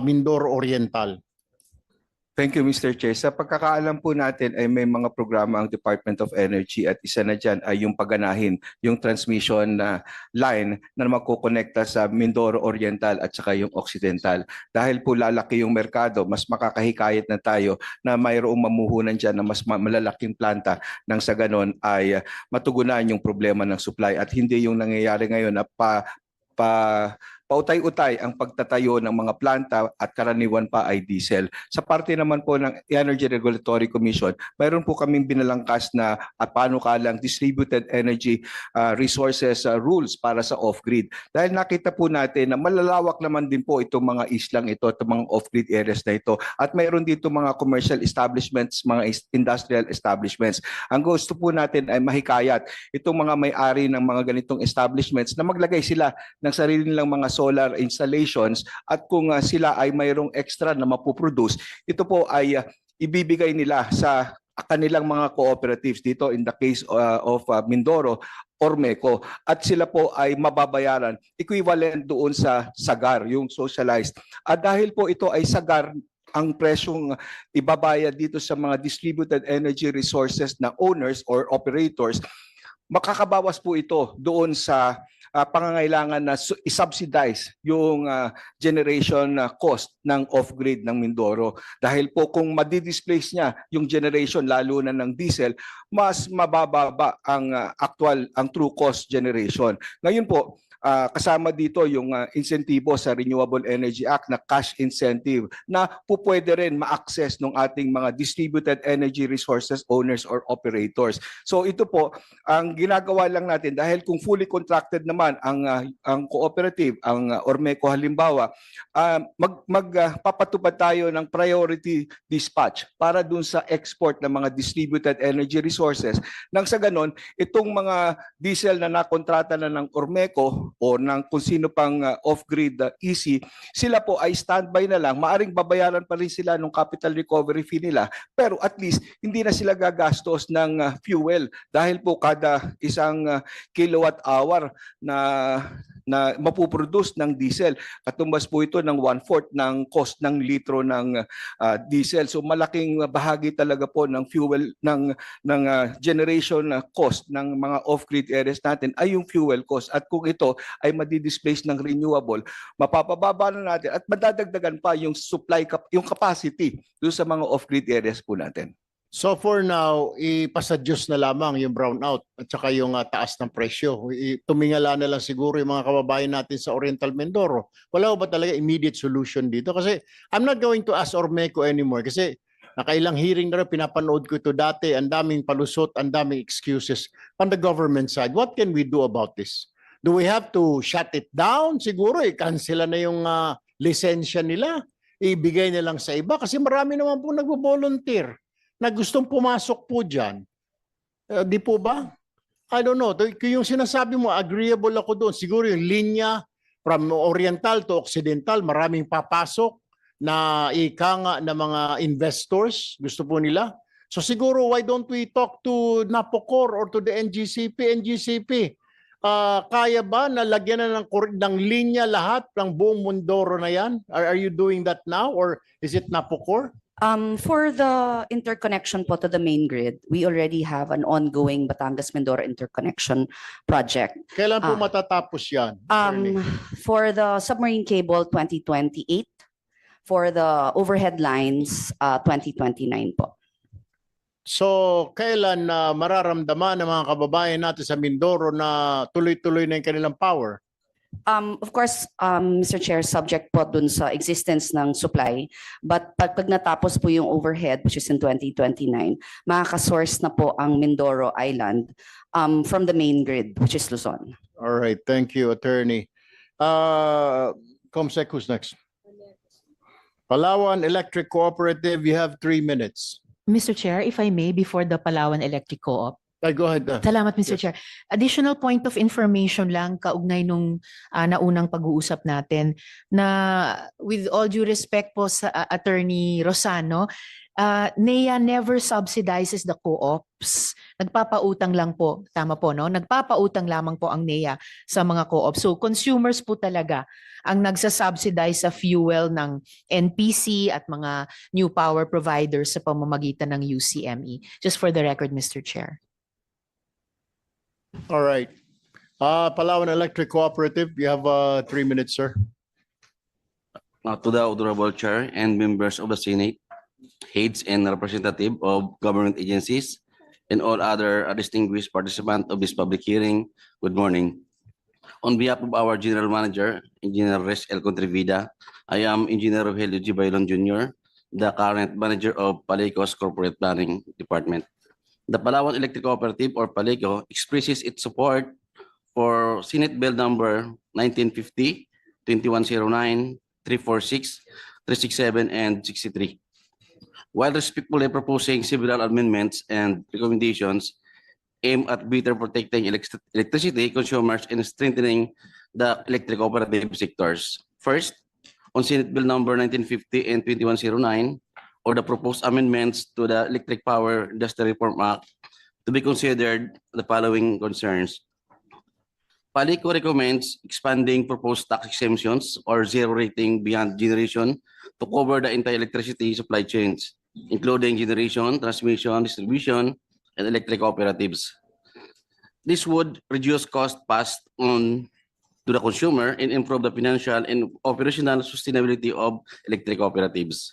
Mindoro Oriental? Thank you, Mr. Chair. Sa pagkakaalam po natin ay may mga programa ang Department of Energy at isa na dyan ay yung pagganahin, yung transmission line na makukonekta sa Mindoro Oriental at saka yung Occidental. Dahil po lalaki yung merkado, mas makakahikayat na tayo na mayroong mamuhunan dyan na mas malalaking planta nang sa ganon ay matugunan yung problema ng supply at hindi yung nangyayari ngayon na pautay-utay ang pagtatayo ng mga planta at karaniwan pa ay diesel. Sa parte naman po ng Energy Regulatory Commission, mayroon po kaming binalangkas na panukalang distributed energy resources rules para sa off-grid. Dahil nakita po natin na malalawak naman din po itong mga islang ito, itong mga off-grid areas na ito. At mayroon dito mga commercial establishments, mga industrial establishments. Ang gusto po natin ay mahikayat itong mga may-ari ng mga ganitong establishments na maglagay sila ng sarili nilang mga solar installations at kung sila ay mayroong extra na mapuproduce, ito po ay ibibigay nila sa kanilang mga cooperatives dito in the case of Mindoro, Ormeco, at sila po ay mababayaran equivalent doon sa sagar, yung socialized. At dahil po ito ay sagar, ang presyong ibabayad dito sa mga distributed energy resources na owners or operators, makakabawas po ito doon sa pangangailangan na i-subsidize yung generation cost ng off-grid ng Mindoro. Dahil po kung madi-displace niya yung generation lalo na ng diesel, mas mabababa ang true cost generation. Ngayon po, kasama dito yung insentibo sa Renewable Energy Act na cash incentive na pupwede rin ma-access ng ating mga distributed energy resources owners or operators. So ito po, ang ginagawa lang natin dahil kung fully contracted naman ang cooperative, ang Ormeco halimbawa, magpapatupad tayo ng priority dispatch para dun sa export ng mga distributed energy resources. Nang sa ganon, itong mga diesel na nakontrata na ng Ormeco o ng kung sino pang off-grid EC, sila po ay standby na lang. Maaring babayaran pa rin sila ng capital recovery fee nila, pero at least hindi na sila gagastos ng fuel dahil po kada isang kilowatt hour na mapuproduce ng diesel, katumbas po ito ng 1/4 ng cost ng litro ng diesel. So malaking bahagi talaga po ng fuel ng generation cost ng mga off-grid areas natin ay yung fuel cost. At kung ito ay madi-displace ng renewable, mapapababa na natin at madadagdagan pa yung yung capacity doon sa mga off-grid areas po natin. So for now, ipasadyos na lamang yung brownout at saka yung taas ng presyo. Tumingala na lang siguro yung mga kababayan natin sa Oriental Mindoro. Wala ba talaga immediate solution dito? Kasi I'm not going to ask Ormeco anymore kasi nakailang hearing na rin, pinapanood ko ito dati, ang daming palusot, ang daming excuses on the government side. What can we do about this? Do we have to shut it down? Siguro i-cancel na yung lisensya nila. Ibigay na lang sa iba kasi marami naman po nagbo-volunteer na gustong pumasok po dyan. Di po ba? I don't know. Yung sinasabi mo, agreeable ako doon. Siguro yung linya from Oriental to Occidental, maraming papasok na ika nga ng mga investors. Gusto po nila. So siguro, why don't we talk to Napocor or to the NGCP? Kaya ba na lagyan na ng linya lahat ng buong Mindoro na yan? Are you doing that now or is it Napocor? For the interconnection po to the main grid, we already have an ongoing Batangas-Mindoro interconnection project. Kailan po matatapos yan? Attorney? For the submarine cable, 2028. For the overhead lines, 2029 po. So, kailan mararamdaman ng mga kababayan natin sa Mindoro na tuloy-tuloy na yung kanilang power? Of course, Mr. Chair, subject po dun sa existence ng supply. But pag natapos po yung overhead, which is in 2029, makaka-source na po ang Mindoro Island from the main grid, which is Luzon. All right, thank you, Attorney. Comsec, who's next? Palawan Electric Cooperative, you have 3 minutes. Mr. Chair, if I may, before the Palawan Electric Co-op. Go ahead. Salamat, Mr. Chair. Additional point of information lang kaugnay nung naunang pag-uusap natin na with all due respect po sa Attorney Rosano, NEA never subsidizes the co-ops. Nagpapautang lang po, tama po, no? Nagpapautang lamang po ang NEA sa mga co-ops. So consumers po talaga ang nagsasubsidize sa fuel ng NPC at mga new power providers sa pamamagitan ng UCME. Just for the record, Mr. Chair. All right. Palawan Electric Cooperative, you have 3 minutes, sir. To the Honorable Chair and members of the Senate, heads and representative of government agencies, and all other distinguished participants of this public hearing, good morning. On behalf of our General Manager, Engineer Res L. Contrivida, I am Engineer Rogelio G. Bailon Jr., the current Manager of Paleco's Corporate Planning Department. The Palawan Electric Cooperative, or Paleco, expresses its support for Senate Bill number 1950, 2109, 346, 367, and 63. While respectfully proposing several amendments and recommendations aimed at better protecting electricity consumers and strengthening the electric cooperative sectors. First, on Senate Bill number 1950 and 2109, or the proposed amendments to the Electric Power Industry Reform Act, to be considered the following concerns. Paleco recommends expanding proposed tax exemptions or zero rating beyond generation to cover the entire electricity supply chains, including generation, transmission, distribution, and electric cooperatives. This would reduce cost passed on to the consumer and improve the financial and operational sustainability of electric cooperatives.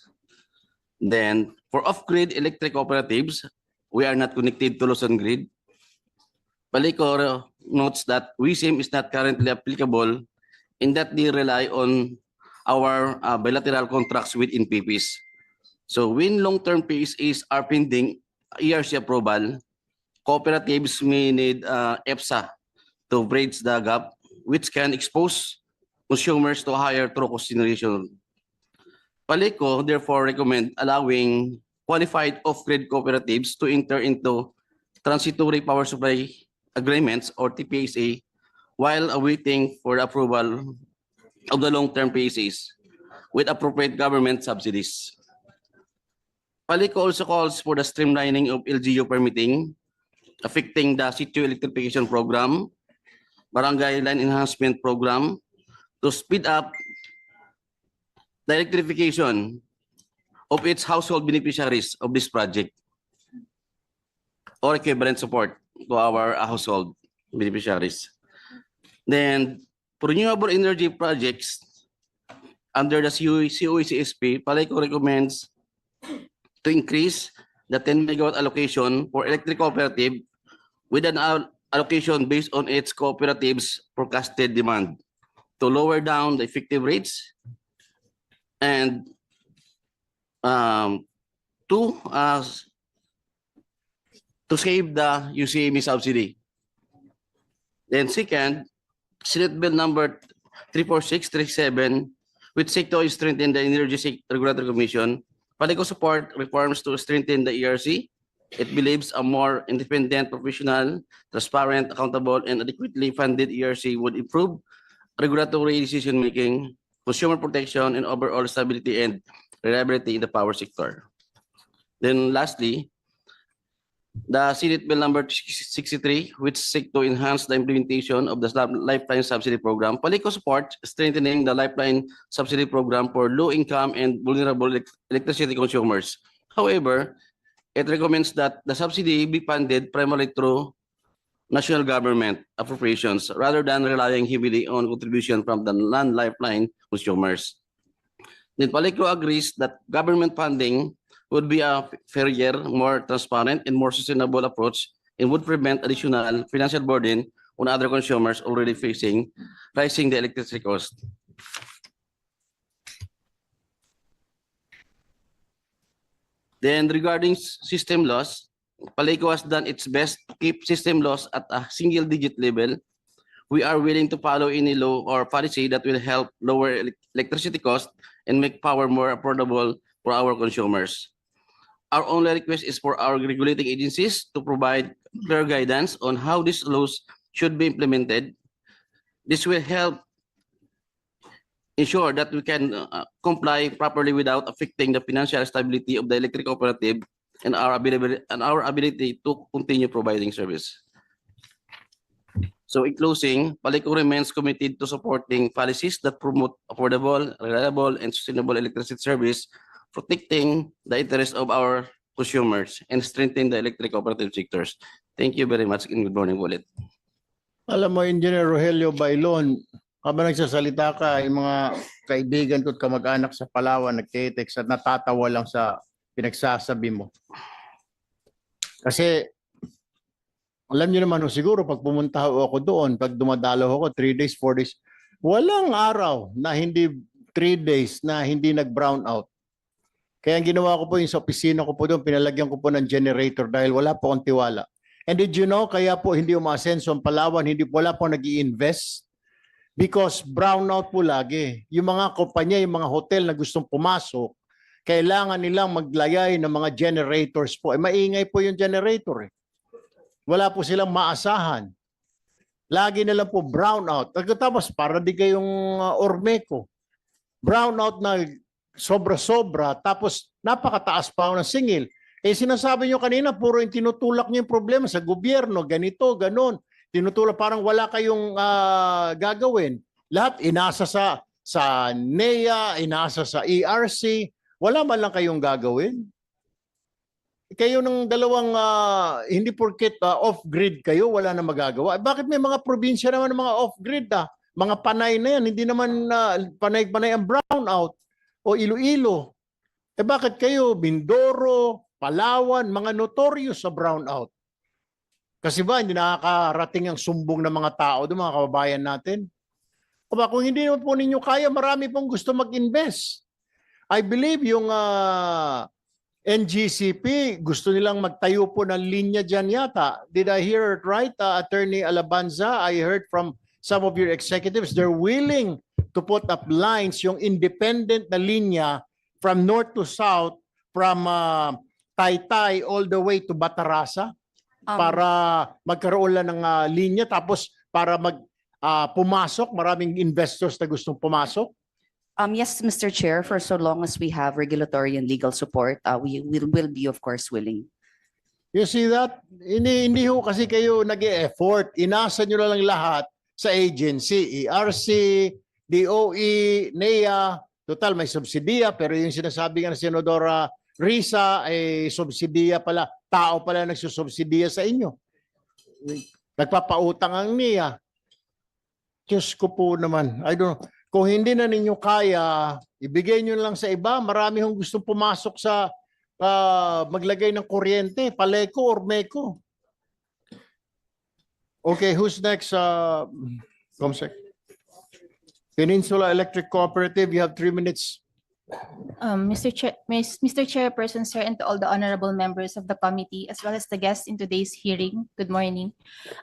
Then, for off-grid electric cooperatives, we are not connected to Luzon grid. Paleco notes that WISIM is not currently applicable in that they rely on our bilateral contracts with NPPs. So when long-term PSAs are pending ERC approval, cooperatives may need EPSA to bridge the gap, which can expose consumers to higher true cost generation. Paleco therefore recommend allowing qualified off-grid cooperatives to enter into transitory power supply agreements or TPSA while awaiting for the approval of the long-term PSAs with appropriate government subsidies. Paleco also calls for the streamlining of LGU permitting affecting the Sitio Electrification Program, Barangay Line Enhancement Program to speed up the electrification of its household beneficiaries of this project or equivalent support to our household beneficiaries. Then, for renewable energy projects under the COECSP, Paleco recommends to increase the 10 megawatt allocation for electric cooperative with an allocation based on its cooperative's forecasted demand to lower down the effective rates and to save the UCME subsidy. Then second, Senate Bill number 34637, which seek to strengthen the Energy Regulatory Commission. Paleco support reforms to strengthen the ERC. It believes a more independent, professional, transparent, accountable, and adequately funded ERC would improve regulatory decision-making, consumer protection, and overall stability and reliability in the power sector. Then lastly, the Senate Bill number 63, which seek to enhance the implementation of the Lifeline Subsidy Program. Paleco support strengthening the Lifeline Subsidy Program for low-income and vulnerable electricity consumers. However, it recommends that the subsidy be funded primarily through national government appropriations rather than relying heavily on contribution from the non-Lifeline consumers. Then Paleco agrees that government funding would be a fairer, more transparent, and more sustainable approach and would prevent additional financial burden on other consumers already facing rising the electricity cost. Then regarding system loss, Paleco has done its best to keep system loss at a single-digit level. We are willing to follow any law or policy that will help lower electricity costs and make power more affordable for our consumers. Our only request is for our regulating agencies to provide clear guidance on how these laws should be implemented. This will help ensure that we can comply properly without affecting the financial stability of the electric cooperative and our ability to continue providing service. So in closing, Paleco remains committed to supporting policies that promote affordable, reliable, and sustainable electricity service, protecting the interests of our consumers, and strengthening the electric cooperative sectors. Thank you very much and good morning ulit. Alam mo, Engineer Rogelio Bailon, habang nagsasalita ka, yung mga kaibigan ko at kamag-anak sa Palawan nagtitext at natatawa lang sa pinagsasabi mo. Kasi, alam niyo naman, siguro pag pumunta ako doon, pag dumadalaw ako, 3 days, 4 days, walang araw na hindi 3 days na hindi nag-brown out. Kaya ang ginawa ko po yung sa opisina ko po doon, pinalagyan ko po ng generator dahil wala po akong tiwala. And did you know, kaya po hindi umasenso ang Palawan, wala po nag-i-invest because brownout po lagi. Yung mga kumpanya, yung mga hotel na gustong pumasok, kailangan nilang maglayay ng mga generators po. Maingay po yung generator. Wala po silang maasahan. Lagi na lang po brownout. Tapos para di kayong Ormeco. Brownout na sobra-sobra, tapos napakataas pa ng singil. Sinasabi nyo kanina, puro yung tinutulak nyo yung problema sa gobyerno, ganito, ganon. Tinutulak, parang wala kayong gagawin. Lahat inasa sa NEA, inasa sa ERC, wala man lang kayong gagawin. Kayo ng dalawang, hindi porket off-grid kayo, wala na magagawa. Bakit may mga probinsya naman ng mga off-grid? Mga panay na yan, hindi naman panay-panay ang brownout. O Iloilo. Bakit kayo, Mindoro, Palawan, mga notorious sa brownout? Kasi ba, hindi nakakarating ang sumbong ng mga tao doon, mga kababayan natin. Aba, kung hindi naman po ninyo kaya, marami pong gusto mag-invest. I believe yung NGCP, gusto nilang magtayo po ng linya dyan yata. Did I hear it right, Attorney Alabanza? I heard from some of your executives, they're willing to put up lines, yung independent na linya from north to south, from Taytay all the way to Batarasa, para magkaroon lang ng linya, tapos para pumasok, maraming investors na gustong pumasok. Yes, Mr. Chair, for so long as we have regulatory and legal support, we will be, of course, willing. You see that? Hindi ho kasi kayo nag-e-effort. Inasa nyo na lang lahat sa agency, ERC, DOE, NEA. Total, may subsidiya, pero yung sinasabi nga ng Senadora Risa, subsidiya pala. Tao pala nagsusubsidiya sa inyo. Nagpapautang ang NEA. Diyos ko po naman. I don't know. Kung hindi na ninyo kaya, ibigay nyo lang sa iba. Marami hong gusto pumasok sa maglagay ng kuryente, Paleco or Meco. Okay, who's next? Comsec. Peninsula Electric Cooperative, you have 3 minutes. Mr. Chairperson, sir, and to all the honorable members of the committee, as well as the guests in today's hearing, good morning.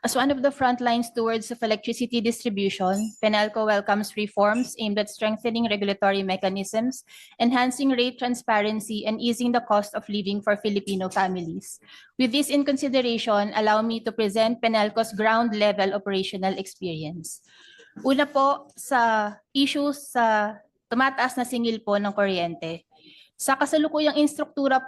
As one of the frontline stewards of electricity distribution, Penalco welcomes reforms aimed at strengthening regulatory mechanisms, enhancing rate transparency, and easing the cost of living for Filipino families. With this in consideration, allow me to present Penalco's ground-level operational experience. Una po sa issues sa tumataas na singil po ng kuryente. Sa kasalukuyang instruktura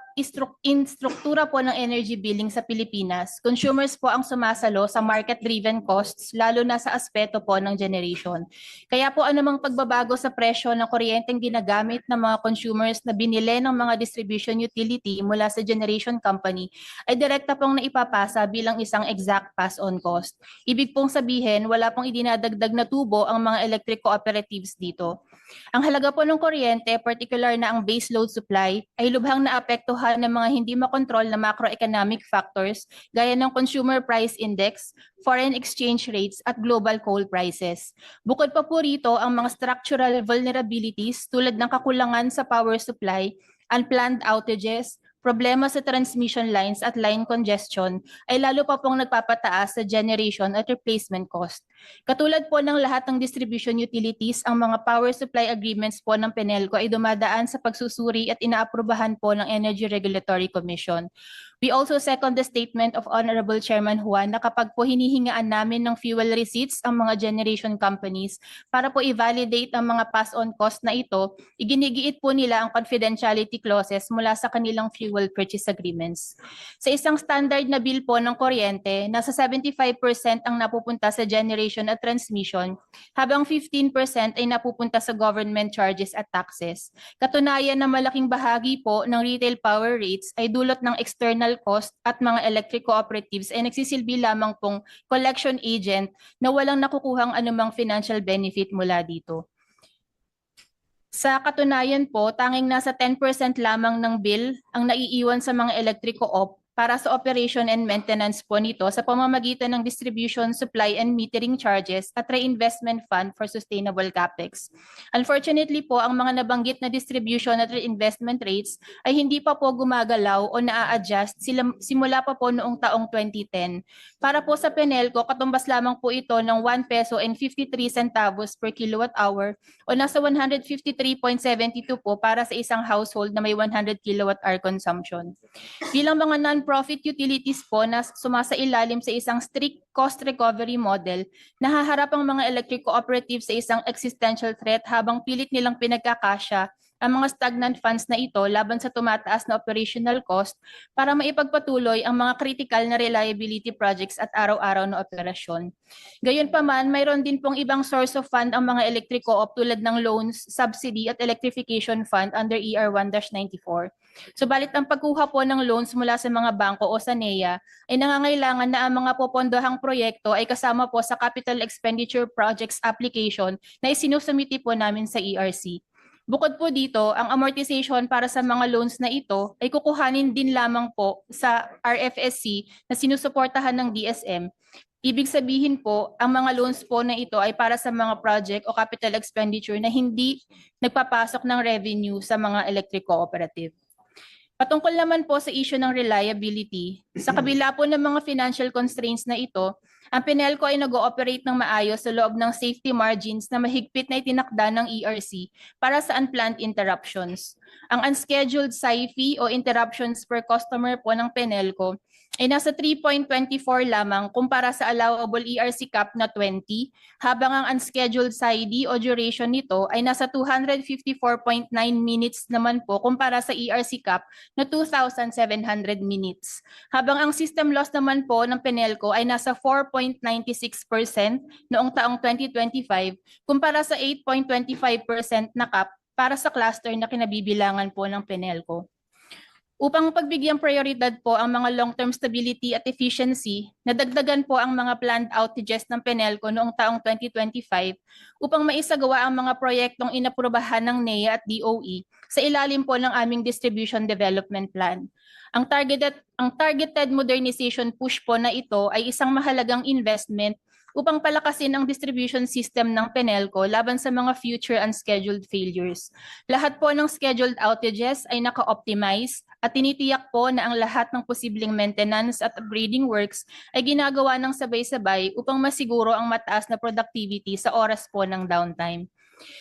po ng energy billing sa Pilipinas, consumers po ang sumasalo sa market-driven costs, lalo na sa aspeto po ng generation. Kaya po anumang pagbabago sa presyo ng kuryenteng ginagamit ng mga consumers na binili ng mga distribution utility mula sa generation company ay direkta pong naipapasa bilang isang exact pass-on cost. Ibig pong sabihin, wala pong idinadagdag na tubo ang mga electric cooperatives dito. Ang halaga po ng kuryente, particular na ang base load supply, ay lubhang naapektuhan ng mga hindi makontrol na macroeconomic factors gaya ng consumer price index, foreign exchange rates at global coal prices. Bukod pa po rito ang mga structural vulnerabilities tulad ng kakulangan sa power supply, unplanned outages, problema sa transmission lines at line congestion ay lalo pa pong nagpapataas sa generation at replacement cost. Katulad po ng lahat ng distribution utilities, ang mga power supply agreements po ng Penelco ay dumadaan sa pagsusuri at inaaprubahan po ng Energy Regulatory Commission. We also second the statement of Honorable Chairman Juan na kapag po hinihingaan namin ng fuel receipts ang mga generation companies para po i-validate ang mga pass-on cost na ito, iginigiit po nila ang confidentiality clauses mula sa kanilang fuel purchase agreements. Sa isang standard na bill po ng kuryente, nasa 75% ang napupunta sa generation at transmission, habang 15% ay napupunta sa government charges at taxes. Katunayan na malaking bahagi po ng retail power rates ay dulot ng external cost at mga electric cooperatives ay nagsisilbi lamang pong collection agent na walang nakukuhang anumang financial benefit mula dito. Sa katunayan po, tanging nasa 10% lamang ng bill ang naiiwan sa mga electric co-op para sa operation and maintenance po nito sa pamamagitan ng distribution, supply, and metering charges at reinvestment fund for sustainable capex. Unfortunately po, ang mga nabanggit na distribution at reinvestment rates ay hindi pa po gumagalaw o naa-adjust simula pa po noong taong 2010. Para po sa Penelco, katumbas lamang po ito ng 1 peso and 53 centavos per kilowatt hour o nasa 153.72 po para sa isang household na may 100 kilowatt hour consumption. Bilang mga non-profit utilities po na sumasailalim sa isang strict cost recovery model, nahaharap ang mga electric cooperatives sa isang existential threat habang pilit nilang pinagkakasya ang mga stagnant funds na ito laban sa tumataas na operational cost para maipagpatuloy ang mga critical na reliability projects at araw-araw na operasyon. Gayunpaman, mayroon din pong ibang source of fund ang mga electric co-op tulad ng loans, subsidy at electrification fund under ER 1-94. Subalit ang pagkuha po ng loans mula sa mga bangko o sa NEA ay nangangailangan na ang mga popondohang proyekto ay kasama po sa Capital Expenditure Projects application na isinusumiti po namin sa ERC. Bukod po dito, ang amortization para sa mga loans na ito ay kukuhanin din lamang po sa RFSC na sinusuportahan ng DSM. Ibig sabihin po, ang mga loans po na ito ay para sa mga project o capital expenditure na hindi nagpapasok ng revenue sa mga electric cooperative. Patungkol naman po sa issue ng reliability, sa kabila po ng mga financial constraints na ito, ang PENELCO ay nag-ooperate ng maayos sa loob ng safety margins na mahigpit na itinakda ng ERC para sa unplanned interruptions. Ang unscheduled SAIFI o interruptions per customer po ng PENELCO ay nasa 3.24 lamang kumpara sa allowable ERC cap na 20, habang ang unscheduled SAIDI o duration nito ay nasa 254.9 minutes naman po kumpara sa ERC cap na 2,700 minutes. Habang ang system loss naman po ng PENELCO ay nasa 4.96% noong taong 2025 kumpara sa 8.25% na cap para sa cluster na kinabibilangan po ng PENELCO. Upang pagbigyan prioridad po ang mga long-term stability at efficiency, nadagdagan po ang mga planned outages ng PENELCO noong taong 2025 upang maisagawa ang mga proyektong inaprubahan ng NEA at DOE sa ilalim po ng aming Distribution Development Plan. Ang targeted modernization push po na ito ay isang mahalagang investment upang palakasin ang distribution system ng PENELCO laban sa mga future unscheduled failures. Lahat po ng scheduled outages ay naka-optimize at tinitiyak po na ang lahat ng posibleng maintenance at upgrading works ay ginagawa ng sabay-sabay upang masiguro ang mataas na productivity sa oras po ng downtime.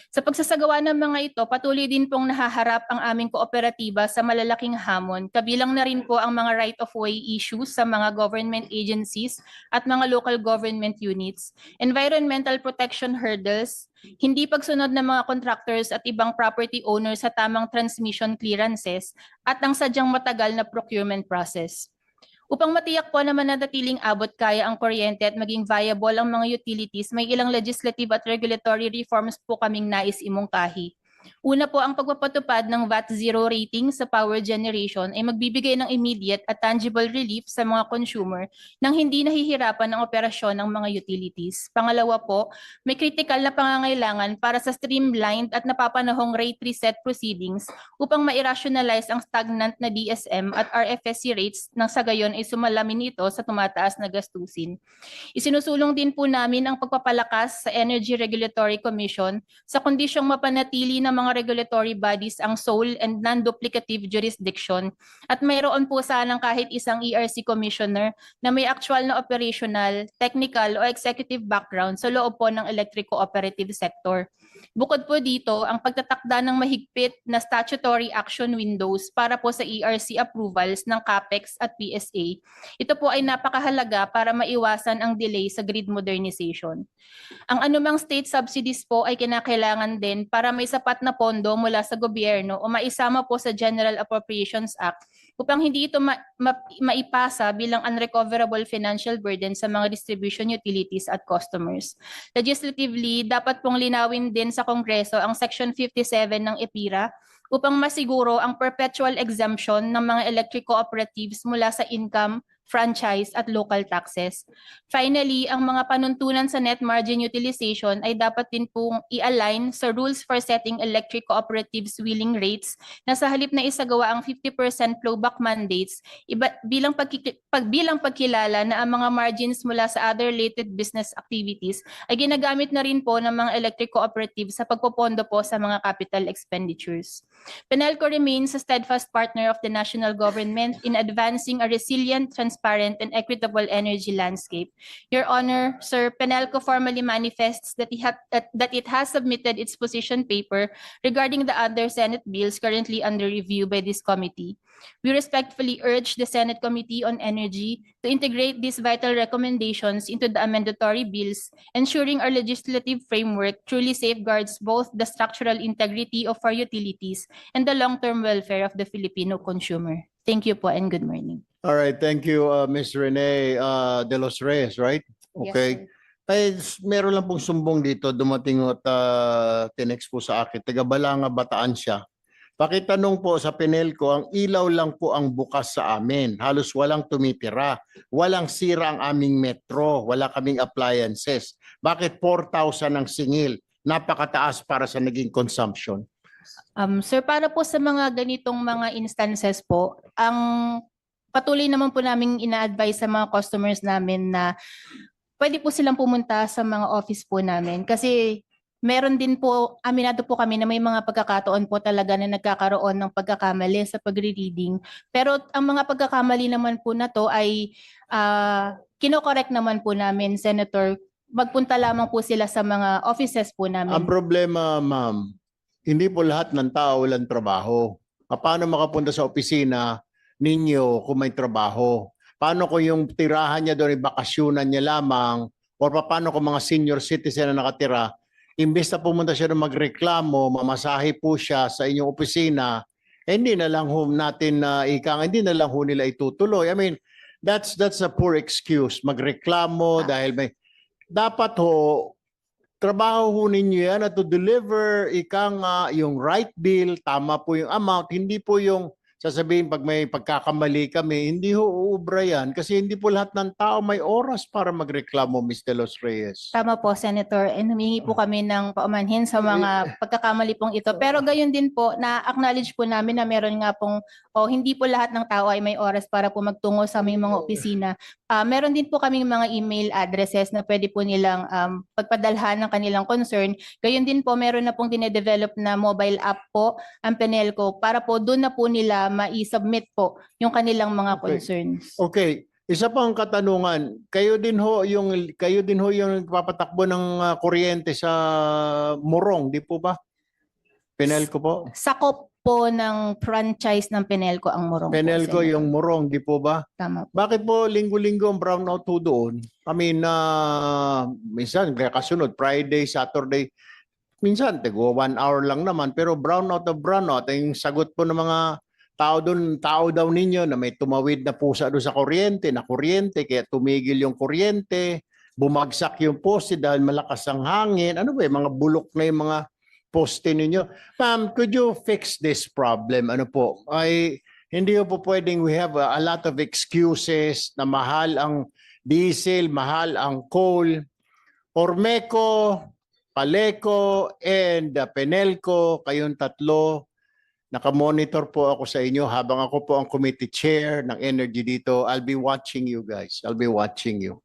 Sa pagsasagawa ng mga ito, patuloy din pong nahaharap ang aming kooperatiba sa malalaking hamon, kabilang na rin po ang mga right-of-way issues sa mga government agencies at mga local government units, environmental protection hurdles, hindi pagsunod ng mga contractors at ibang property owners sa tamang transmission clearances, at ang sadyang matagal na procurement process. Upang matiyak po na mananatiling abot kaya ang kuryente at maging viable ang mga utilities, may ilang legislative at regulatory reforms po kaming nais imungkahi. Una po, ang pagpapatupad ng VAT zero rating sa power generation ay magbibigay ng immediate at tangible relief sa mga consumer nang hindi nahihirapan ang operasyon ng mga utilities. Pangalawa po, may critical na pangangailangan para sa streamlined at napapanahong rate reset proceedings upang ma-rationalize ang stagnant na DSM at RFSC rates nang sa gayon ay sumalamin ito sa tumataas na gastusin. Isinusulong din po namin ang pagpapalakas sa Energy Regulatory Commission sa kondisyong mapanatili ng mga regulatory bodies ang sole and non-duplicative jurisdiction at mayroon po sanang kahit isang ERC commissioner na may actual na operational, technical o executive background sa loob po ng electric cooperative sector. Bukod po dito, ang pagtatakda ng mahigpit na statutory action windows para po sa ERC approvals ng CAPEX at PSA. Ito po ay napakahalaga para maiwasan ang delay sa grid modernization. Ang anumang state subsidies po ay kinakailangan din para may sapat na pondo mula sa gobyerno o maisama po sa General Appropriations Act upang hindi ito maipasa bilang unrecoverable financial burden sa mga distribution utilities at customers. Legislatively, dapat pong linawin din sa Kongreso ang Section 57 ng EPIRA upang masiguro ang perpetual exemption ng mga electric cooperatives mula sa income, franchise at local taxes. Finally, ang mga panuntunan sa net margin utilization ay dapat din pong i-align sa rules for setting electric cooperatives wheeling rates na sa halip na isagawa ang 50% flowback mandates bilang pagkilala na ang mga margins mula sa other related business activities ay ginagamit na rin po ng mga electric cooperatives sa pagpopondo po sa mga capital expenditures. PENELCO remains a steadfast partner of the national government in advancing a resilient, transparent, and equitable energy landscape. Your Honor, Sir, PENELCO formally manifests that it has submitted its position paper regarding the other Senate bills currently under review by this committee. We respectfully urge the Senate Committee on Energy to integrate these vital recommendations into the amendatory bills, ensuring our legislative framework truly safeguards both the structural integrity of our utilities and the long-term welfare of the Filipino consumer. Thank you po and good morning. All right, thank you, Ms. Rene De Los Reyes, right? Okay. Ay, meron lang pong sumbong dito, dumating at tinext po sa akin, taga Balanga, Bataan siya. Pakitanong po sa PENELCO, ang ilaw lang po ang bukas sa amin. Halos walang tumitira. Walang sira ang aming metro. Wala kaming appliances. Bakit 4,000 ang singil? Napakataas para sa naging consumption. Sir, para po sa mga ganitong mga instances po, ang patuloy naman po namin ina-advise sa mga customers namin na pwede po silang pumunta sa mga office po namin kasi meron din po, aminado po kami na may mga pagkakataon po talaga na nagkakaroon ng pagkakamali sa pagre-reading. Pero ang mga pagkakamali naman po na to ay kino-correct naman po namin, Senator. Magpunta lamang po sila sa mga offices po Ang namin. problema, ma'am, hindi po lahat ng tao walang trabaho. Paano makapunta sa opisina ninyo kung may trabaho? Paano kung yung tirahan niya doon, ibakasyonan niya lamang? O paano kung mga senior citizen na nakatira, imbes na pumunta siya na magreklamo, mamasahe po siya sa inyong opisina, hindi na lang ho natin hindi na lang ho nila itutuloy. I mean, that's a poor excuse. Magreklamo dahil may dapat ho trabaho ho ninyo yan at to deliver yung right bill, tama po yung amount, hindi po yung sasabihin pag may pagkakamali kami, hindi ho uubra yan kasi hindi po lahat ng tao may oras para magreklamo, Ms. De Los Reyes. Tama po, Senator. And humingi po kami ng paumanhin sa mga pagkakamali pong ito. Pero gayon din po, na-acknowledge po namin na meron nga pong, hindi po lahat ng tao ay may oras para po magtungo sa aming mga opisina. Meron din po kaming mga email addresses na pwede po nilang pagpadalhan ng kanilang concern. Gayon din po, meron na pong dinedevelop na mobile app po ang Penelco para po doon na po nila ma-submit po yung kanilang mga concerns. Okay. Isa pang katanungan, kayo din ho yung papatakbo ng kuryente sa Morong, di po ba? Penelco po? Sakop po ng franchise ng Penelco ang Morong po, Penelco Senator. yung Morong, di po ba? Tama po. Bakit po linggo-linggo ang brownout ho doon? I mean, minsan kasunod, Friday, Saturday, minsan tigwa 1 hour lang naman, pero brownout, yung sagot po ng mga tao daw ninyo na may tumawid na pusa doon sa kuryente, kaya tumigil yung kuryente, bumagsak yung poste dahil malakas ang hangin. Ano ba yung mga bulok na yung mga poste ninyo? Ma'am, could you fix this problem? Ano po? Hindi po pwedeng we have a lot of excuses na mahal ang diesel, mahal ang coal. Ormeco, Paleco, and Penelco, kayong tatlo, nakamonitor po ako sa inyo habang ako po ang committee chair ng energy dito. I'll be watching you guys. I'll be watching you.